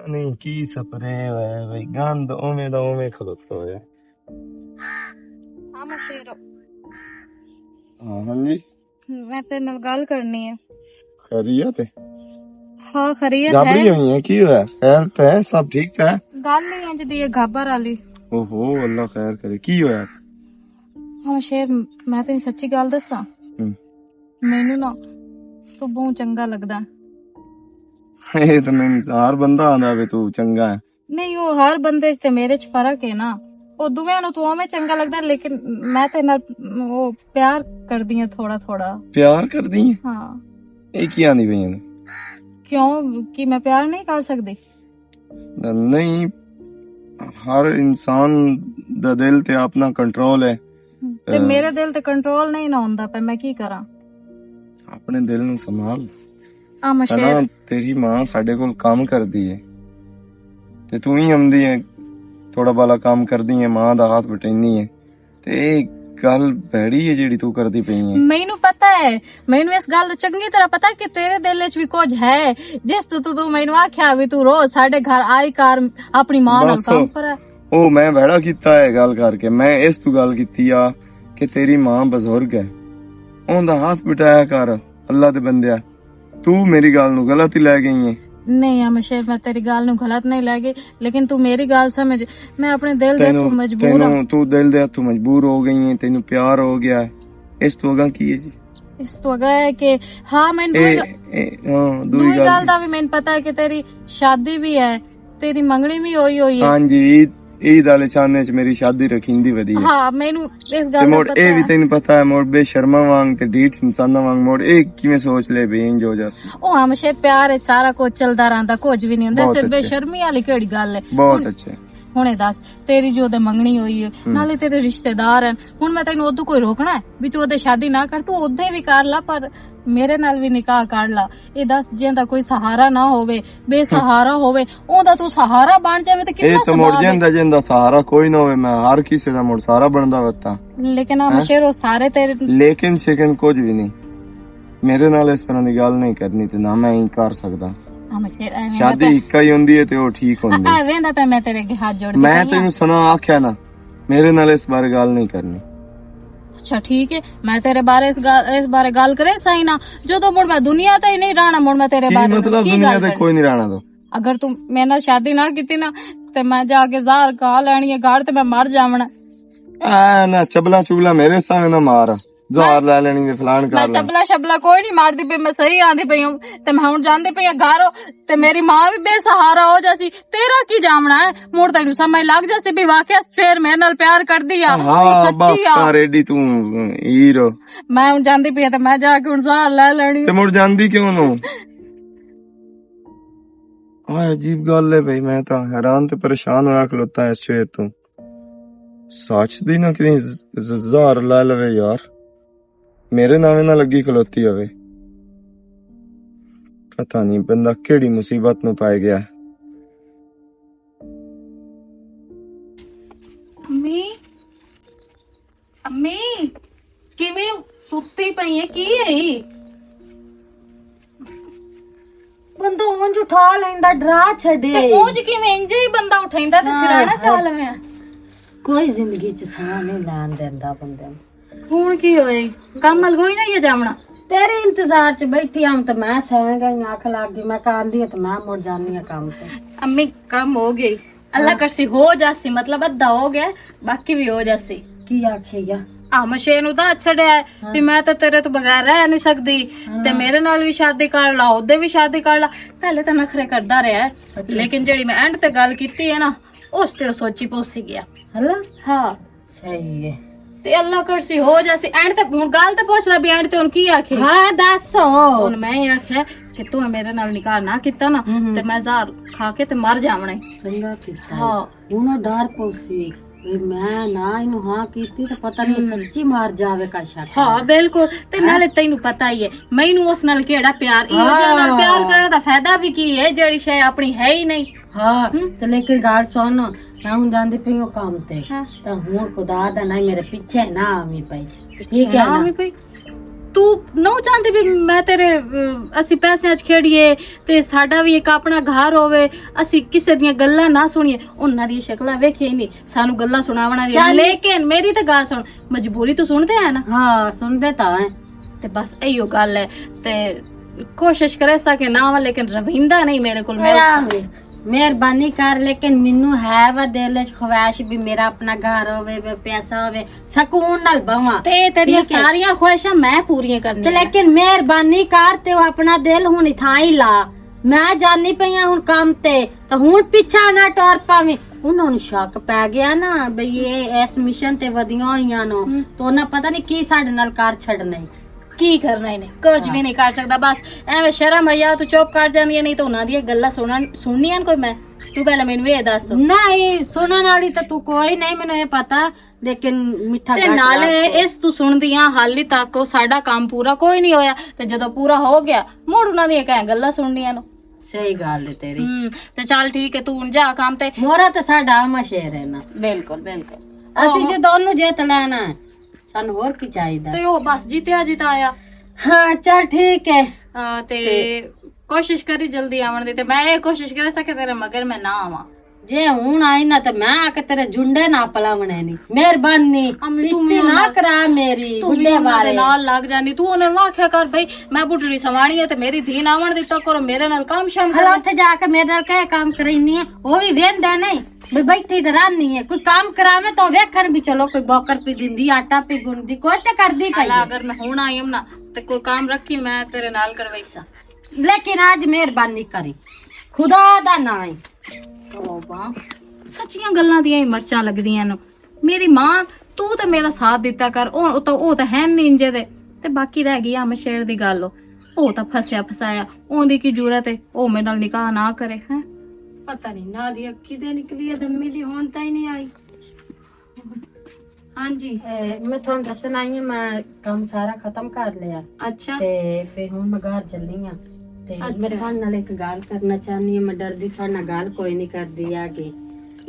नहीं की सपरे होया भाई गंद ओमे दा ओमे खलोता होया। हाँ मशेरो हाँ जी मैं तेरे नाल गल करनी है। खैरियत है? हाँ खैरियत घबरी है। हुई है की होया? खैर पे सब ठीक है? गल नहीं इंज दी है घाबर वाली। ओहो अल्लाह खैर करे की होया? हाँ शेर मैं तेन सच्ची गल दसा मैनू ना तू बहुत चंगा लगदा। ये तो मैं हर बंदा आंदा वे तू चंगा है। नहीं वो हर बंदे ते मेरे च फर्क है ना। ਉਹ ਦੋਵੇਂ ਨੂੰ ਤੂੰ ਉਵੇਂ ਚੰਗਾ ਲੱਗਦਾ ਲੇਕਿਨ ਮੈਂ ਤੇ ਨਾਲ ਉਹ ਪਿਆਰ ਕਰਦੀ ਆ ਥੋੜਾ ਥੋੜਾ। प्यार कर दी? ਹਾਂ ये की आंदी पई है? ਕਿਉਂ ਕਿ ਮੈਂ ਪਿਆਰ ਨਹੀਂ ਕਰ ਸਕਦੀ? नहीं हर इंसान दा दिल ते अपना कंट्रोल है। ਤੇ ਮੇਰੇ ਦਿਲ ਤੇ ਕੰਟਰੋਲ ਨਹੀਂ ਨਾ ਹੁੰਦਾ ਪਰ ਮੈਂ ਕੀ ਕਰਾਂ? अपने दिल नु संभाल। ਆ सना ਮਸ਼ੇਰ तेरी मां साडे कोल काम करदी है ते तू ही आंदी है थोड़ा बाला काम करदी है मां दा हाथ बटाईनी है ते गल भैड़ी है जेड़ी तू करदी पई है। ਮੈਨੂੰ ਪਤਾ ਹੈ ਮੈਨੂੰ ਇਸ ਗੱਲ ਦਾ ਚੰਗੀ ਤਰ੍ਹਾਂ ਪਤਾ ਕਿ ਤੇਰੇ ਦਿਲ ਵਿੱਚ ਵੀ ਕੁਝ ਹੈ ਜਿਸ ਤੂੰ ਮੈਨੂੰ ਆਖਿਆ ਵੀ ਤੂੰ ਰੋਜ਼ ਸਾਡੇ ਘਰ ਆਈ ਕਰ ਆਪਣੀ ਮਾਂ ਨਾਲ ਕੰਮ ਕਰ। ਉਹ ਮੈਂ ਬੜਾ ਕੀਤਾ ਹੈ ਗੱਲ ਕਰਕੇ ਮੈਂ ਇਸ ਤੋਂ ਗੱਲ ਕੀਤੀ ਆ ਕਿ ਤੇਰੀ ਮਾਂ ਬਜ਼ੁਰਗ ਹੈ ਉਹਦਾ ਹੱਥ ਬਟਾਇਆ ਕਰ ਅੱਲਾ ਦੇ ਬੰਦਿਆ ਤੂੰ ਮੇਰੀ ਗੱਲ ਨੂੰ ਗਲਤ ਹੀ ਲੈ ਗਈ ਹੈ। नहीं अमशेर मैं तेरी गाल नु गलत नहीं लगे लेकिन तू मेरी गाल समझ मैं अपने दिल दे तू मजबूर हूं। तू दिल दे तू मजबूर हो गई है तेनू प्यार हो गया है इस तो अगा की है जी? इस तो अगा है कि हाँ मैं दूई गाल दा भी मैंने पता है कि तेरी शादी भी है तेरी मंगनी भी होई है। हां जी ईद वाले चांदने च मेरी शादी रखींदी वदी है। हां मेनू इस गाल दा पता है। ए भी तैनू पता है मोड़ बेशर्मा वांग ते ढीठ इंसाना वांग मोड़ एक किवें सोच ले बेंज हो जासी। ओ हमेशा प्यार है सारा कुछ चलदा रहंदा कुछ भी नहीं हुंदा सिर्फ बेशर्मी वाली केड़ी गल है। बहुत अच्छे ਹੁਣੇ ਦੱਸ ਤੇਰੀ ਜੋ ਉਹਦੇ ਮੰਗਣੀ ਹੋਈ ਹੈ ਨਾਲੇ ਤੇਰੇ ਰਿਸ਼ਤੇਦਾਰ ਹਨ ਹੁਣ ਮੈਂ ਤੈਨੂੰ ਉਦੋਂ ਕੋਈ ਰੋਕਣਾ ਹੈ ਵੀ ਤੂੰ ਉਹਦੇ ਸ਼ਾਦੀ ਨਾ ਕਰ ਤੂੰ ਉਦੋਂ ਵੀ ਕਰ ਲਾ ਪਰ ਮੇਰੇ ਨਾਲ ਵੀ ਨਿਕਾਹ ਕਰ ਲਾ। ਇਹ ਦੱਸ ਜਿੰਦਾ ਕੋਈ ਸਹਾਰਾ ਨਾ ਹੋਵੇ ਬੇਸਹਾਰਾ ਹੋਵੇ ਉਹਦਾ ਤੂੰ ਸਹਾਰਾ ਬਣ ਜਾਵੇਂ ਤੇ ਕਿੰਨਾ ਸਵਾਦ ਹੈ। ਇਹ ਤਾਂ ਮੁੜ ਜਿੰਦਾ ਸਹਾਰਾ ਕੋਈ ਨਾ ਹੋਵੇ ਮੈਂ ਹਰ ਕਿਸੇ ਦਾ ਮੁੜ ਸਹਾਰਾ ਬਣਦਾ ਵਤਾ ਲੇਕਿਨ ਆ ਮਸ਼ੇਰੋ ਸਾਰੇ ਤੇਰੇ ਲੇਕਿਨ ਸ਼ੇਕਨ ਕੁਝ ਵੀ ਨਹੀਂ ਮੇਰੇ ਨਾਲ ਇਸ ਤਰ੍ਹਾਂ ਦੀ ਗੱਲ ਨਹੀਂ ਕਰਨੀ ਤੇ ਨਾ ਮੈਂ ਹੀ ਕਰ ਸਕਦਾ। शादी एक ही होंदी है ते वो ठीक होंदी है। वेंदा पे मैं तेरे के हाथ जोड़ मैं तेनू सुना आख्या ना मेरे नाल इस बारे गल नहीं करनी। अच्छा ठीक है मैं तेरे बारे इस बारे गल करे सही ना जो तो मुड़ मैं दुनिया ते ही नहीं रहना मुड़ मैं तेरे बारे मतलब दुनिया ते कोई नहीं रहना तो अगर तू मेरे नाल शादी ना की ना ते मैं जाके जार कहा लेनी है गाड़ ते मैं मर जावना। ना चबला चुबला मेरे सामने ना मार जार लै लेनी ते फलान कर मैं चबला शबला कोई नहीं मारदी पे मैं सही आंदी पई हूं ते मैं हुन जांदी पई घर ते मेरी मां भी बेसहारा हो जासी तेरा की जामना है मुड़ तैनू समझ लग जासी भी वाकई शेर मेरे नाल प्यार करदी आ बस कर एडी तू हीरो मैं हुन जांदी पई ते मैं जाके हुन जार लै लेनी ते मुड़ जांदी क्यों नो? अजीब गल है भाई मैं तो हैरान ते परेशान होया खलोता इस शेर तो सच दी ना कि जार लै लवे यार मेरे नावे ना लगी खलोती हवे पता नहीं बंदा केड़ी मुसीबत नु पाए गया। अम्मी अम्मी किवें सुत्ती पई है की है बंदा उंज उठा लेंदा डरा छड़े ते उंज किवें इंज ही बंदा उठाइंदा ते सिराना चा लवे कोई जिंदगी च साह नहीं लैन देंदा बंदे ਹੁਣ ਕੀ ਹੋਏ ਕੰਮ ਲਗੋਈ ਨਾ ਇਹ ਜਾਵਣਾ तेरे इंतजार च बैठी हूं तो मैं सह गई आंख लग गई मैं कांदी तो मैं मुड़ जानी है काम पे। अम्मी काम हो गई अल्लाह करसी हो जासी मतलब अद्धा हो गया बाकी भी हो जासी की आखेगा आ मशे नु दा छड़या भी मैं तो तेरे तो बगैर रह नहीं सकदी ते मेरे नाल भी शादी कर ला ओदे भी शादी कर ला पहले तो नखरे करदा रहा है लेकिन जेड़ी मैं एंड ते गल कीती है ना उस ते सोची पोसी गया हला हां सही है ते अल्लाह करसी हो जासी एंड ते हुन गल ते पूछ ला भी एंड ते हुन की आखे। हां दसो हुन मैं आख्या कि तू मेरे नाल निकाह ना कीता ना ते मैं जार खा के ते मर जावना चंगा कीता। हां हुन डर पोसी वे मैं ना इनु हां कीती तो पता नहीं सच्ची मार जावे का शक। हां बिल्कुल ते नाले तैनू पता ही है मैनू उस नाल केड़ा प्यार इहो जे नाल प्यार करने दा फायदा भी की है जेड़ी शय अपनी है ही नहीं। हां ते लेकिन गाल सुन मैं हूं जांदी पई हूं काम ते तो हुन खुदा दा नहीं मेरे पीछे ना आवी पई ठीक है ना भाई ਤੂੰ ਨਾ ਚਾਹੁੰਦੀ ਵੀ ਮੈਂ ਤੇਰੇ ਅਸੀਂ ਪੈਸਿਆਂ 'ਚ ਖੇਡੀਏ ਤੇ ਸਾਡਾ ਵੀ ਇੱਕ ਆਪਣਾ ਘਰ ਹੋਵੇ, ਅਸੀਂ ਕਿਸੇ ਦੀਆਂ ਗੱਲਾਂ ਨਾ ਸੁਣੀਏ। ਉਹਨਾਂ ਦੀ ਸ਼ਕਲਾਂ ਵੇਖੀ ਨਹੀਂ, ਸਾਨੂੰ ਗੱਲਾਂ ਸੁਣਾਵਣਾ ਨਹੀਂ। ਲੇਕਿਨ ਮੇਰੀ ਤਾਂ ਗੱਲ ਸੁਣ, ਮਜਬੂਰੀ ਤੂੰ ਸੁਣਦੇ ਹੈ ਨਾ? ਹਾਂ ਸੁਣਦੇ ਤਾਂ ਹੈ। ਤੇ ਬਸ ਇਹੋ ਗੱਲ ਹੈ ਤੇ ਕੋਸ਼ਿਸ਼ ਕਰੇ ਸਕੇ ਨਾ ਵਾ, ਲੇਕਿਨ ਰਵਿੰਦਾ ਨਹੀਂ ਮੇਰੇ ਕੋਲ। ਮੈਂ ਮਿਹਰਬਾਨੀ ਕਰ, ਲੇਕਿਨ ਮੈਨੂੰ ਹੈ ਵਾ ਦਿਲ 'ਚ ਖਵਾਇਸ਼ ਵੀ ਮੇਰਾ ਆਪਣਾ ਘਰ ਹੋਵੇ, ਪੈਸਾ ਹੋਵੇ, ਸਕੂਨ ਨਾਲ ਬਵਾਂ। ਤੇ ਤੇਰੀਆਂ ਸਾਰੀਆਂ ਖੁਆਇਸ਼ਾਂ ਮੈਂ ਪੂਰੀਆਂ ਤੇ ਕਰਨੀਆਂ। ਲੇਕਿਨ ਮਿਹਰਬਾਨੀ ਕਰ ਤੇ ਉਹ ਆਪਣਾ ਦਿਲ ਹੁਣ ਥਾਂ ਹੀ ਲਾ। ਮੈਂ ਜਾਣੀ ਪਈਆਂ ਹੁਣ ਕੰਮ ਤੇ, ਤਾਂ ਹੁਣ ਪਿੱਛਾ ਨਾ ਟੁਰ ਪਾਵੇਂ। ਉਹਨਾਂ ਨੂੰ ਸ਼ੱਕ ਪੈ ਗਿਆ ਨਾ ਬਈ ਇਹ ਇਸ ਮਿਸ਼ਨ ਤੇ ਵਧੀਆਂ ਹੋਈਆਂ ਨੂੰ, ਤਾਂ ਉਹਨਾਂ ਪਤਾ ਨਹੀਂ ਕੀ ਸਾਡੇ ਨਾਲ ਕਰ ਛੱਡਣਾ। ਕੀ ਕਰਨਾ ਇਹਨੇ, ਕੁਝ ਵੀ ਨਹੀਂ ਕਰ ਸਕਦਾ। ਬਸ ਐਵੇਂ ਸ਼ਰਮ ਆਇਆ ਤੂੰ ਚੁੱਪ ਕਰ ਜਾਂਦੀ ਹੈ, ਨਹੀਂ ਤਾਂ ਉਹਨਾਂ ਦੀਆਂ ਗੱਲਾਂ ਸੁਣਨੀਆਂ ਕੋਈ ਮੈਂ। ਤੂੰ ਪਹਿਲਾਂ ਮੈਨੂੰ ਇਹ ਦੱਸ। ਨਹੀਂ ਸੁਣਨ ਵਾਲੀ ਤਾਂ ਤੂੰ ਕੋਈ ਨਹੀਂ, ਮੈਨੂੰ ਇਹ ਪਤਾ, ਲੇਕਿਨ ਮਿੱਠਾ ਤੇ ਨਾਲੇ ਇਸ ਤੂੰ ਸੁਣਦੀਆਂ ਹਾਲੀ ਤੱਕ ਉਹ ਸਾਡਾ ਕੰਮ ਪੂਰਾ ਕੋਈ ਨਹੀਂ ਹੋਇਆ, ਤੇ ਜਦੋਂ ਪੂਰਾ ਹੋ ਗਿਆ ਮੁੜ ਉਹਨਾਂ ਦੀਆਂ ਕਹਿ ਗੱਲਾਂ ਸੁਣਨੀਆਂ ਨੂੰ। ਸਹੀ ਗੱਲ ਹੈ ਤੇਰੀ। ਤੇ ਚੱਲ ਠੀਕ ਹੈ, ਤੂੰ ਹੁਣ ਜਾ ਕੰਮ ਤੇ। ਮੋਰਾ ਤਾਂ ਸਾਡਾ ਆਮਾ ਸ਼ੇਰ ਹੈ ਨਾ। ਬਿਲਕੁਲ ਬਿਲਕੁਲ, ਅਸੀਂ ਜੇ ਦੋਨੋਂ ਜਿੱਤ ਲੈਣਾ ਸਾਨੂੰ ਹੋਰ ਕੀ ਚਾਹੀਦਾ। ਤੇ ਉਹ ਬਸ ਜਿੱਤਿਆ। ਹਾਂ ਚੱਲ ਠੀਕ ਹੈ। ਤੇ ਕੋਸ਼ਿਸ਼ ਕਰੀ ਜਲਦੀ ਆਉਣ ਦੀ, ਤੇ ਮੈਂ ਇਹ ਕੋਸ਼ਿਸ਼ ਕਰ ਸਕੇ ਤੇਰੇ ਮਗਰ ਮੈਂ ਨਾ ਆਵਾਂ। ਜੇ ਹੁਣ ਆਈ ਨਾ ਤੇ ਮੈਂ ਆ ਕੇ ਤੇਰੇ ਜੁੰਡੇ ਨਾ ਪਲਾਵਣੇ ਨਹੀਂ। ਮਿਹਰਬਾਨੀ ਪਿੱਛੇ ਨਾ ਕਰਾ ਮੇਰੀ ਬੁੱਢੇ ਵਾਲੇ ਨਾਲ ਲੱਗ ਜਾਨੀ। ਤੂੰ ਉਹਨਾਂ ਨੂੰ ਆਖਿਆ ਕਰ ਬਈ ਮੈਂ ਬੁੱਢੜੀ ਸਵਾਣੀ ਹੈ ਤੇ ਮੇਰੀ ਧੀ ਨਾ ਆਵਣ ਦਿੱਤਾ ਕਰੋ, ਮੇਰੇ ਨਾਲ ਕੰਮ ਸ਼ਾਮ ਕਰ। ਉੱਥੇ ਜਾ ਕੇ ਮੇਰੇ ਨਾਲ ਕਹਿ ਕੰਮ ਕਰਾਈਨੀ ਹੈ, ਉਹ ਵੀ ਵੇਂਦਾ ਨਹੀਂ ਵੀ ਬੈਠੀ ਤੇ ਰਾਨੀ ਹੈ। ਕੋਈ ਕੰਮ ਕਰਾਵੇ ਤਾਂ ਵੇਖਣ ਵੀ ਚਲੋ ਕੋਈ ਬੋਕਰ ਪੀ ਦਿੰਦੀ, ਆਟਾ ਪੀ ਗੁੰਦੀ, ਕੋਈ ਤੇ ਕਰਦੀ ਪਈ। ਅਗਰ ਮੈਂ ਹੁਣ ਆਈ ਹਮ ਨਾ ਤੇ ਕੋਈ ਕੰਮ ਰੱਖੀ ਮੈਂ ਤੇਰੇ ਨਾਲ ਕਰਵਾਈਸਾ, ਲੇਕਿਨ ਅੱਜ ਮਿਹਰਬਾਨੀ ਕਰੀ ਖੁਦਾ ਦਾ ਨਾਂ ਹੈ। ਤੋਬਾ, ਸੱਚੀਆਂ ਗੱਲਾਂ ਦੀਆਂ ਹੀ ਮਰਚਾਂ ਲੱਗਦੀਆਂ ਨੇ। ਮੇਰੀ ਮਾਂ ਤੂੰ ਤੇ ਮੇਰਾ ਸਾਥ ਦਿੱਤਾ ਕਰ, ਉਹ ਤਾਂ ਹੈ ਨਹੀਂ ਇੰਜੇ ਦੇ। ਤੇ ਬਾਕੀ ਰਹਿ ਗਈ ਆ ਸ਼ੇਰ ਦੀ ਗੱਲ, ਉਹ ਤਾਂ ਫਸਿਆ ਫਸਾਇਆ, ਉਹਦੀ ਕੀ ਜ਼ਰੂਰਤ ਹੈ ਉਹ ਮੇਰੇ ਨਾਲ ਨਿਕਾਹ ਨਾ ਕਰੇ ਹੈ। ਪਤਾ ਨਹੀਂ ਨਾ ਦੀ ਅੱਖੀ ਦੇ ਨਿਕਲੀ ਦੰਮੀ ਦੀ ਹੁਣ ਤਾਂ ਹੀ ਨਹੀਂ ਆਈ। ਹਾਂਜੀ ਮੈਂ ਤੁਹਾਨੂੰ ਦੱਸਣ ਆਈ ਹਾਂ, ਮੈਂ ਕੰਮ ਸਾਰਾ ਖਤਮ ਕਰ ਲਿਆ। ਅੱਛਾ ਤੇ ਵੀ ਹੁਣ ਮੈਂ ਘਰ ਚੱਲੀ ਆ ਤੇ ਮੈਂ ਤੁਹਾਡੇ ਨਾਲ ਇੱਕ ਗੱਲ ਕਰਨਾ ਚਾਹਨੀ ਹਾਂ। ਮੈਂ ਡਰਦੀ ਤੁਹਾਡੇ ਨਾਲ ਗੱਲ ਕੋਈ ਨਹੀਂ ਕਰਦੀ ਆਗੇ।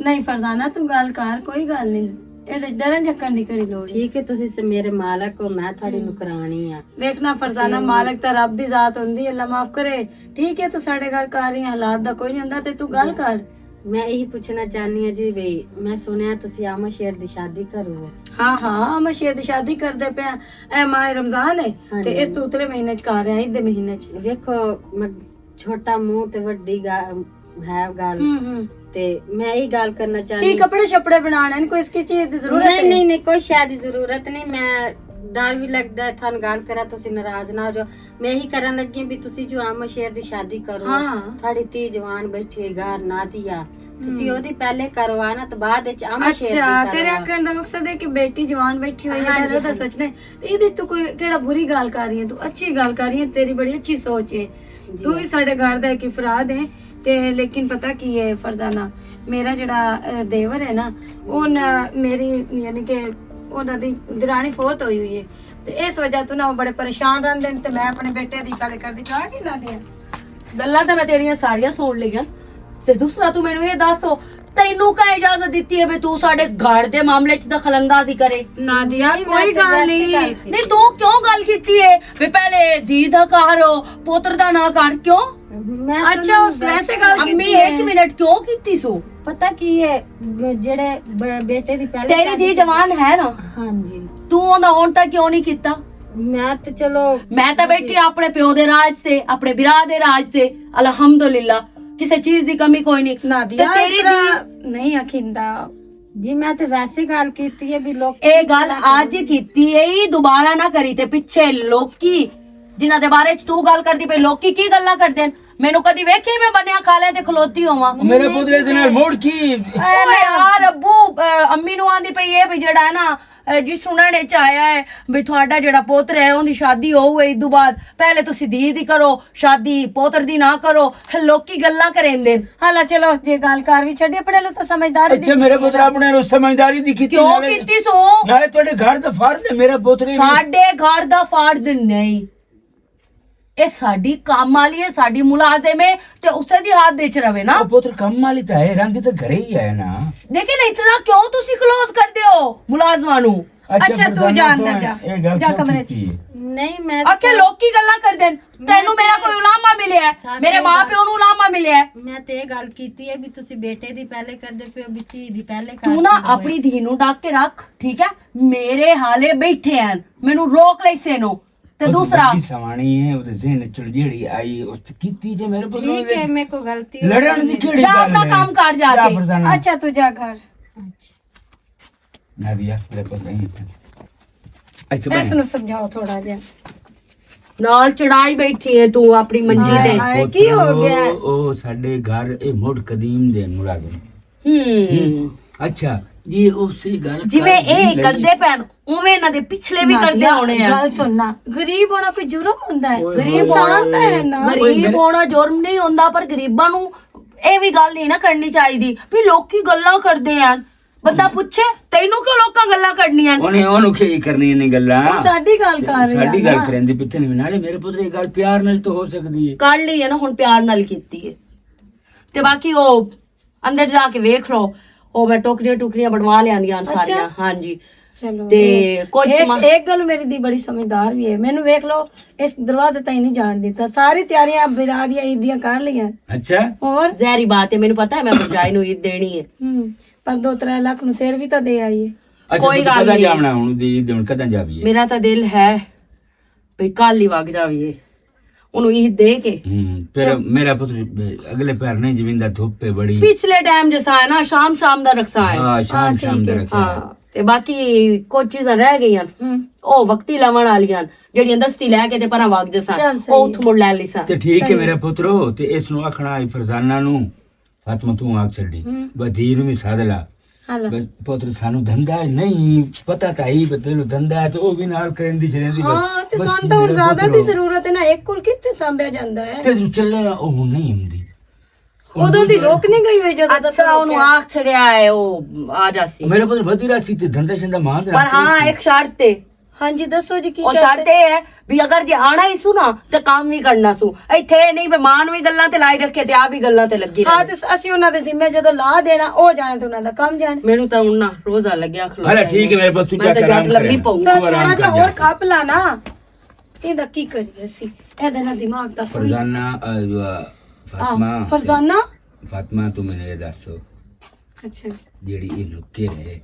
ਨਹੀਂ ਫਰਜ਼ਾਨਾ ਤੂੰ ਗੱਲ ਕਰ, ਕੋਈ ਗੱਲ ਨਹੀਂ, ਇਹਦੇ ਡਰਨ ਜੱਕਣ ਦੀ ਕਰੀ ਲੋੜ। ਠੀਕ ਹੈ ਤੁਸੀਂ ਮੇਰੇ ਮਾਲਕ ਹੋ, ਮੈਂ ਤੁਹਾਡੀ ਨੁਕਰਾਨੀ ਆ। ਵੇਖਣਾ ਫਰਜ਼ਾਨਾ ਮਾਲਕ ਤਾਂ ਰੱਬ ਦੀ ਜ਼ਾਤ ਹੁੰਦੀ ਹੈ, ਅੱਲਾ ਮਾਫ ਕਰੇ। ਠੀਕ ਹੈ ਤੂੰ ਸਾਡੇ ਘਰ ਕਰ ਰਹੀ ਹਾਲਾਤ ਦਾ ਕੋਈ ਨਹੀਂ ਹੁੰਦਾ ਤੇ ਤੂੰ ਗੱਲ ਕਰ। ਮੈਂ ਇਹੀ ਪੁੱਛਣਾ ਚਾਹਨੀ ਹਾਂ ਜੀ ਵੀ ਮੈਂ ਸੁਣਿਆ ਤੁਸੀਂ ਆਮਾ ਸ਼ੇਰ ਦੀ ਸ਼ਾਦੀ ਕਰੋ। ਹਾਂ ਆਮਾ ਸ਼ੇਰ ਦੀ ਸ਼ਾਦੀ ਕਰਦੇ ਪਿਆ। ਇਹ ਮਾਹ ਰਮਜ਼ਾਨ ਹੈ ਤੇ ਇਸ ਤੋਂ ਉਤਲੇ ਮਹੀਨੇ ਚ ਕਰ ਰਿਹਾ, ਇਹਦੇ ਮਹੀਨੇ ਚ। ਵੇਖੋ ਮੈਂ ਛੋਟਾ ਮੂੰਹ ਤੇ ਵੱਡੀ ਹੈ ਗੱਲ, ਤੇ ਮੈਂ ਇਹ ਗੱਲ ਕਰਨਾ ਚਾਹਨੀ। ਕੀ ਕੱਪੜੇ ਛਪੜੇ ਬਣਾਣੇ ਕੋਈ ਇਸ ਚੀਜ਼ ਦੀ ਜ਼ਰੂਰਤ ਹੈ? ਨਹੀਂ ਕੋਈ ਸ਼ਾਇਦ ਦੀ ਜ਼ਰੂਰਤ ਨਹੀਂ। ਮੈਂ ਡਰ ਵੀ ਲੱਗਦਾ ਤੁਹਾਨੂੰ ਗੱਲ ਕਰਾਂ ਤੁਸੀਂ ਨਾਰਾਜ਼ ਨਾ ਹੋ ਜਾਓ। ਮੈਂ ਇਹੀ ਕਰਨ ਲੱਗੀ ਵੀ ਤੁਸੀਂ ਜੋ ਆਮਾ ਸ਼ੇਰ ਦੀ ਸ਼ਾਦੀ ਕਰੋ, ਤੁਹਾਡੀ ਧੀ ਜਵਾਨ ਬੈਠੀ ਹੈ ਘਰ ਨਾ ਦੀਆ, ਤੁਸੀਂ ਉਹਦੀ ਪਹਿਲੇ ਕਰਵਾ ਨਾ ਤੇ ਬਾਅਦ ਵਿੱਚ ਆਮਾ ਸ਼ੇਰ ਦੀ ਕਰਵਾ। ਅੱਛਾ ਤੇਰੇ ਆਖਣ ਦਾ ਮਕਸਦ ਹੈ ਕਿ ਬੇਟੀ ਜਵਾਨ ਬੈਠੀ ਹੋਈ ਹੈ, ਪਹਿਲਾਂ ਤਾਂ ਸੋਚਣਾ ਤੇ ਇਹਦੇ ਤੂੰ ਕੋਈ ਕਿਹੜਾ ਬੁਰੀ ਗੱਲ ਕਰ ਰਹੀ ਹੈ, ਤੂੰ ਅੱਛੀ ਗੱਲ ਕਰ ਰਹੀ ਹੈ, ਤੇਰੀ ਬੜੀ ਅੱਛੀ ਸੋਚ ਹੈ। ਤੂੰ ਵੀ ਸਾਡੇ ਘਰ ਦਾ ਇੱਕ ਅਫਰਾਦ ਹੈ। ਤੇ ਲੇਕਿਨ ਪਤਾ ਕੀ ਹੈ ਫਰਜ਼ਾਨਾ, ਮੇਰਾ ਜਿਹੜਾ ਦੇਵਰ ਹੈ ਨਾ, ਉਹ ਮੇਰੀ ਯਾਨੀ ਕਿ ਉਹਨਾਂ ਦੀ ਦਰਾਣੀ ਫੌਤ ਹੋਈ ਹੋਈ ਹੈ, ਤੇ ਇਸ ਵਜ੍ਹਾ ਤੋਂ ਨਾ ਉਹ ਬੜੇ ਪਰੇਸ਼ਾਨ ਰਹਿੰਦੇ ਨੇ। ਤੇ ਮੈਂ ਆਪਣੇ ਬੇਟੇ ਦੀ ਗੱਲ ਕਰਦੀ ਚਾਹ ਕੀ ਲਾ ਦਿਆਂ। ਗੱਲਾਂ ਤਾਂ ਮੈਂ ਤੇਰੀਆਂ ਸਾਰੀਆਂ ਸੁਣ ਲਈਆਂ, ਤੇ ਦੂਸਰਾ ਤੂੰ ਮੈਨੂੰ ਇਹ ਦੱਸੋ ਤੈਨੂੰ ਕਾ ਇਜਾਜ਼ਤ ਦਿੱਤੀ ਹੈ ਵੀ ਤੂੰ ਸਾਡੇ ਘਰ ਦੇ ਮਾਮਲੇ 'ਚ ਦਖਲਅੰਦਾਜ਼ੀ ਕਰੇ? ਨਾਦੀਆ ਕੋਈ ਗੱਲ ਨਹੀਂ ਤੂੰ ਕਿਉਂ ਗੱਲ ਕੀਤੀ ਹੈ ਵੀ ਪਹਿਲੇ ਧੀ ਦਾ ਘਰ ਹੋ ਪੁੱਤਰ ਦਾ ਨਾ ਕਰ? ਕਿਉਂ? ਅੱਛਾ ਉਸ ਵੈਸੇ ਗੱਲ ਕੀਤੀ ਅੰਮੀ 1 ਮਿੰਟ ਕਿਉਂ ਕੀਤੀ ਸੋ? ਪਤਾ ਕੀ ਹੈ ਜਿਹੜੇ ਬੇਟੇ ਦੀ ਪਹਿਲੇ ਤੇਰੀ ਧੀ ਜਵਾਨ ਹੈ ਨਾ? ਹਾਂਜੀ। ਤੂੰ ਉਹਦਾ ਹੁਣ ਤੱਕ ਕਿਉਂ ਨਹੀਂ ਕੀਤਾ? ਮੈਂ ਤੇ ਚਲੋ ਮੈਂ ਤਾਂ ਬੈਠੀ ਆਪਣੇ ਪਿਓ ਦੇ ਰਾਜ ਤੇ ਆਪਣੇ ਵਿਰਾਹ ਦੇ ਰਾਜ ਤੇ ਅਲਹਮਦੁਲਿਲਾ, ਕਿਸੇ ਚੀਜ਼ ਦੀ ਕਮੀ ਕੋਈ ਨਹੀਂ। ਨਾਦੀਆ ਤੇਰੀ ਨਹੀਂ ਅਖਿੰਦਾ ਜੀ, ਮੈਂ ਤੇ ਵੈਸੇ ਗੱਲ ਕੀਤੀ ਹੈ ਵੀ ਲੋਕ ਇਹ ਗੱਲ ਅੱਜ ਕੀਤੀ ਹੈ, ਦੁਬਾਰਾ ਨਾ ਕਰੀ। ਤੇ ਪਿੱਛੇ ਲੋਕੀ ਜਿਨ੍ਹਾਂ ਦੇ ਬਾਰੇ ਚ ਤੂੰ ਗੱਲ ਕਰਦੀ ਪਈ, ਲੋਕੀ ਕੀ ਗੱਲਾਂ ਕਰਦੇ ਨੇ? ਮੈਨੂੰ ਕਦੀ ਵੇਖੀ ਮੈਂ ਬਣਿਆ ਖਾਲੇ ਤੇ ਖਲੋਤੀ ਹੋਵਾਂ? ਮੇਰੇ ਪੁੱਤਰੇ ਦੇ ਨਾਲ ਮੋੜ ਕੀ ਯਾਰ ਅੱਬੂ ਅੰਮੀ ਨੂੰ ਆਂਦੀ ਪਈ ਇਹ ਵੀ ਜਿਹੜਾ ਹੈ ਨਾ ਜੀ ਸੁਣਨ ਵਿੱਚ ਆਇਆ ਹੈ ਵੀ ਤੁਹਾਡਾ ਜਿਹੜਾ ਪੋਤਰ ਹੈ ਉਹਦੀ ਸ਼ਾਦੀ ਹੋਊ ਇਸ ਤੋਂ ਬਾਅਦ, ਪਹਿਲੇ ਤੁਸੀਂ ਧੀ ਦੀ ਕਰੋ ਸ਼ਾਦੀ, ਪੋਤਰ ਦੀ ਨਾ ਕਰੋ। ਲੋਕੀ ਗੱਲਾਂ ਕਰੇਂਦੇ ਨੇ। ਹਾਲਾ ਚਲੋ ਜੇ ਗੱਲ ਕਰ ਵੀ ਛੱਡੀ, ਆਪਣੇ ਨੂੰ ਤਾਂ ਸਮਝਦਾਰੀ ਅੱਛਾ ਮੇਰੇ ਪੁੱਤਰ ਆਪਣੇ ਨੂੰ ਸਮਝਦਾਰੀ ਦੀ ਕੀਤੀ ਕਿਉਂ ਕੀਤੀ ਸੋ? ਨਾਲੇ ਤੁਹਾਡੇ ਘਰ ਦਾ ਫਰਜ਼ ਹੈ ਮੇਰਾ ਪੁੱਤਰ। ਸਾਡੇ ਘਰ ਦਾ ਫਰਜ਼ ਨਹੀਂ, ਇਹ ਸਾਡੀ ਕੰਮ ਵਾਲੀ ਹੈ, ਸਾਡੀ ਮੁਲਾਜ਼ਮ ਹੈ, ਤੇ ਉਸੇ ਦੀ ਹੱਥ ਵਿੱਚ ਰਵੇ ਨਾ। ਪੁੱਤਰ ਕੰਮ ਵਾਲੀ ਤਾਂ ਹੈ, ਰਹਿੰਦੀ ਤਾਂ ਘਰੇ ਹੀ ਹੈ ਨਾ। ਲੇਕਿਨ ਇਤਨਾ ਕਿਉਂ ਤੁਸੀਂ ਕਲੋਜ਼ ਕਰਦੇ ਹੋ ਮੁਲਾਜ਼ਮਾਂ ਨੂੰ? ਅੱਛਾ ਤੂੰ ਜਾ ਅੰਦਰ ਜਾ, ਜਾ ਕਮਰੇ 'ਚ। ਨਹੀਂ ਮੈਂ ਆਕੇ ਲੋਕੀ ਗੱਲਾਂ ਕਰਦੇ ਨੇ, ਤੈਨੂੰ ਮੇਰਾ ਕੋਈ ਉਲਾਮਾ ਮਿਲਿਆ ਹੈ? ਮੇਰੇ ਮਾਂ ਪਿਓ ਨੂੰ ਉਲਾਮਾ ਮਿਲਿਆ ਹੈ? ਮੈਂ ਤੇ ਇਹ ਗੱਲ ਕੀਤੀ ਹੈ ਵੀ ਤੁਸੀਂ ਬੇਟੇ ਦੀ ਪਹਿਲੇ ਕਰਦੇ ਪਿਓ ਵੀ ਧੀ ਦੀ ਪਹਿਲੇ ਕਰ। ਤੂੰ ਨਾ ਆਪਣੀ ਧੀ ਨੂੰ ਡਾਕ ਕੇ ਰੱਖ, ਠੀਕ ਹੈ? ਮੇਰੇ ਹਾਲੇ ਬੈਠੇ ਹਨ, ਮੈਨੂੰ ਰੋਕ ਲੈ ਸੇਨੋ। ਤੇ ਦੂਸਰਾ ਸਵਾਣੀ ਹੈ ਉਹਦੇ ਜ਼ਿਹਨ ਚ ਜਿਹੜੀ ਆਈ ਉਸ ਤੇ ਕੀਤੀ ਜੇ ਮੇਰੇ ਪੁੱਤ ਠੀਕ ਹੈ, ਮੇਰੇ ਕੋ ਗਲਤੀ ਹੋ ਲੜਨ ਦੀ ਕਿਹੜੀ ਜਾ ਗੱਲ ਆਪਣਾ ਹੈ? ਕੰਮ ਕਰ ਜਾ ਕੇ। ਫਰਜ਼ਾਨਾ। ਅੱਛਾ ਤੂੰ ਜਾ ਘਰ। ਨਾਦੀਆ ਮੇਰੇ ਪੁੱਤ ਨਹੀਂ ਅੱਛਾ ਇਸ ਨੂੰ ਸਮਝਾਓ ਥੋੜਾ ਜਿਹਾ। ਨਾਲ ਚੜਾਈ ਬੈਠੀ ਹੈ ਤੂੰ ਆਪਣੀ ਮੰਜੀ ਤੇ। ਹਾਏ, ਕੀ ਹੋ ਗਿਆ? ਉਹ ਸਾਡੇ ਘਰ ਇਹ ਮੁੜ ਕਦੀਮ ਦੇ ਮੁਰਾਦ ਅੱਛਾ ਇਹ ਉਸੇ ਗੱਲ ਜਿਵੇਂ ਇਹ ਕਰਦੇ ਪੈਣ ਉਵੇਂ ਇਹਨਾਂ ਦੇ ਪਿਛਲੇ ਵੀ ਕਰਦੇ ਹੋਣੇ ਆ। ਗੱਲ ਸੁਣਨਾ, ਗਰੀਬ ਹੋਣਾ ਕੋਈ ਜੁਰਮ ਹੁੰਦਾ ਹੈ? ਗਰੀਬ ਇਨਸਾਨ ਤਾਂ ਹੈ ਨਾ। ਗਰੀਬ ਹੋਣਾ ਜੁਰਮ ਨਹੀਂ ਹੁੰਦਾ, ਪਰ ਗਰੀਬਾਂ ਨੂੰ ਇਹ ਵੀ ਗੱਲ ਨਹੀਂ ਨਾ ਕਰਨੀ ਚਾਹੀਦੀ ਵੀ ਲੋਕੀ ਗੱਲਾਂ ਕਰਦੇ ਆ। ਬੰਦਾ ਪੁੱਛੇ ਤੈਨੂੰ ਕਿਉਂ ਲੋਕਾਂ ਗੱਲਾਂ ਕਰਨੀਆਂ? ਉਹਨੂੰ ਕੀ ਕਰਨੀ ਨੇ ਗੱਲਾਂ? ਸਾਡੀ ਗੱਲ ਕਰ ਰਿਹਾ ਸਾਡੀ ਗੱਲ ਕਰਨ ਦੀ ਪਿੱਛੇ ਨਹੀਂ। ਨਾਲੇ ਮੇਰੇ ਪੁੱਤ ਇਹ ਗੱਲ ਪਿਆਰ ਨਾਲ ਤਾਂ ਹੋ ਸਕਦੀ ਹੈ। ਕਰ ਲਈ ਹੈ ਨਾ, ਹੁਣ ਪਿਆਰ ਨਾਲ ਕੀਤੀ ਹੈ। ਤੇ ਬਾਕੀ ਉਹ ਅੰਦਰ ਜਾ ਕੇ ਵੇਖ ਲਓ, ਉਹ ਮੈਂ ਟੋਕਰੀਆਂ ਬਣਵਾ ਲਿਆਂਦੀਆਂ ਸਾਰੀਆਂ। ਹਾਂਜੀ ਚਲੋ ਤੇ ਕੁਝ ਇੱਕ ਗੱਲ ਮੇਰੀ ਦੀ ਬੜੀ ਸਮਝਦਾਰ ਵੀ ਹੈ। ਮੈਨੂੰ ਵੇਖ ਲਓ, ਇਸ ਦਰਵਾਜ਼ੇ ਤਾਈਂ ਨਹੀਂ ਜਾਣ ਦਿੱਤਾ। ਸਾਰੀ ਤਿਆਰੀਆਂ ਬਿਰਾ ਦੀਆਂ ਈਦ ਦੀਆਂ ਕਰ ਲਈਆਂ। ਅੱਛਾ ਹੋਰ ਜ਼ਹਿਰੀ ਬਾਤ ਹੈ, ਮੈਨੂੰ ਪਤਾ ਹੈ ਮੈਂ ਭਰਜਾਈ ਨੂੰ ਈਦ ਦੇਣੀ ਹੈ। ਪਰ 2-3 ਲੱਖ ਨੂੰ ਸਿਰ ਵੀ ਤਾਂ ਦੇ ਆਈਏ। ਅੱਛਾ ਕੋਈ ਗੱਲ ਕਦਾਂ ਨਹੀਂ। ਜਾਵਣਾ ਹੁਣ ਦੀ ਹੁਣ ਕਦਾਂ ਜਾਵੀਏ? ਮੇਰਾ ਤਾਂ ਦਿਲ ਹੈ ਭਈ ਕੱਲ ਹੀ ਵਗ ਜਾਵੀਏ ਉਹਨੂੰ ਈਦ ਦੇ ਕੇ। ਫਿਰ ਮੇਰਾ ਪੁੱਤ ਅਗਲੇ ਪੈਰ ਨਹੀਂ ਜਵਿੰਦਾ ਧੁੱਪੇ ਬੜੀ ਪਿਛਲੇ ਟਾਈਮ ਜੈਸਾ ਹੈ ਨਾ, ਸ਼ਾਮ ਦਾ ਰਕਸਾ ਹੈ। ਹਾਂ ਸ਼ਾਮ ਦਾ ਰੱਖਿਆ ਹਾਂ ਤੇ ਬਾਕੀ ਕੁਝ ਚੀਜ਼ਾਂ ਰਹਿ ਗਈਆਂ, ਉਹ ਵਕਤੀ ਲਾਵਣ ਵਾਲੀਆਂ ਜਿਹੜੀਆਂ ਦਸਤੀ ਲੈ ਕੇ ਤੇ ਪਰਾਂ ਵਗ ਜਸਾ, ਉਹ ਉੱਥੋਂ ਮੁੜ ਲੈ ਲਈ ਸਾ। ਤੇ ਠੀਕ ਹੈ ਮੇਰਾ ਪੁੱਤਰੋ। ਤੇ ਇਸ ਨੂੰ ਆਖਣਾ ਫਰਜ਼ਾਨਾ ਨੂੰ ਫਾਤਮਾ ਤੂੰ ਆਖ ਛੱਡੀ ਬਧੀ ਨੂੰ ਵੀ ਸਾਧ ਲਾ। ਬਸ ਪੁੱਤਰ ਸਾਨੂੰ ਧੰਦਾ ਨਹੀਂ ਪਤਾ ਤਾਂ ਹੀ ਤੈਨੂੰ ਧੰਦਾ ਤੇ ਉਹ ਵੀ ਨਾਲ ਕਰਨ ਦੀ ਰਹਿੰਦੀ। ਹਾਂ ਤੇ ਸਾਨੂੰ ਤਾਂ ਹੁਣ ਜ਼ਿਆਦਾ ਦੀ ਜ਼ਰੂਰਤ ਹੈ ਨਾ, ਇੱਕ ਕੋਲ ਕਿੱਥੇ ਸੰਭਿਆ ਜਾਂਦਾ ਹੈ? ਤੇ ਤੂੰ ਚੱਲੇ ਉਹ ਹੁਣ ਨਹੀਂ ਹੁੰਦੀ। ਉਦੋਂ ਦੀ ਰੋਕ ਨਹੀਂ ਗਈ ਹੋਈ ਜਦੋਂ ਅੱਛਾ ਉਹਨੂੰ ਆਖ ਛੜਿਆ ਹੈ ਉਹ ਆ ਜਾਸੀ। ਮੇਰੇ ਪੁੱਤਰ ਵਧੀਆ ਸੀ ਤੇ ਧੰਦਾ ਸ਼ੰਦਾ ਮਾਂ ਪਰ ਹਾਂ ਇੱਕ ਸ਼ਰਤ ਤੇ। ਹਾਂਜੀ ਦੱਸੋ ਜੀ ਕੀ ਉਹ ਸ਼ਰਤ ਇਹ ਹੈ ਵੀ ਅਗਰ ਜੇ ਆਣਾ ਹੀ ਸੁ ਨਾ ਤੇ ਕੰਮ ਵੀ ਕਰਨਾ ਸੁ। ਇੱਥੇ ਨਹੀਂ ਵੀ ਮਾਂ ਨੂੰ ਵੀ ਗੱਲਾਂ ਤੇ ਲਾਈ ਰੱਖੇ ਤੇ ਆ ਵੀ ਗੱਲਾਂ ਤੇ ਲੱਗੀ ਹਾਂ ਰਹੇ। ਤੇ ਅਸੀਂ ਉਹਨਾਂ ਦੇ ਜ਼ਿੰਮੇ ਜਦੋਂ ਲਾ ਦੇਣਾ, ਉਹ ਜਾਣੇ ਤੇ ਉਹਨਾਂ ਦਾ ਕੰਮ ਜਾਣੇ। ਮੈਨੂੰ ਤਾਂ ਹੁਣ ਨਾ ਰੋਜ਼ਾ ਲੱਗਿਆ ਖਲੋਤਾ। ਹਲੇ ਠੀਕ ਹੈ ਮੇਰੇ ਪੁੱਤ ਤੂੰ ਜਾ ਕੇ ਆਰਾਮ ਲੰਬੀ ਕਰ। ਪਊ। ਤਾਂ ਥੋੜਾ ਜਿਹਾ ਹੋਰ ਖੱਪ ਲਾ ਨਾ। ਇਹਦਾ ਕੀ ਕਰੀਏ ਅਸੀਂ? ਇਹਦੇ ਨਾਲ ਦਿਮਾਗ ਦਾ ਕੋਈ ਫਰਜ਼ਾਨਾ ਫਾਤਮਾ ਫਰਜ਼ਾਨਾ ਤੂੰ ਮੈਨੂੰ ਇਹ ਦੱਸ ਅੱਛਾ ਜਿਹੜੀ ਇਹ ਲੁੱਕੇ ਰਹੇ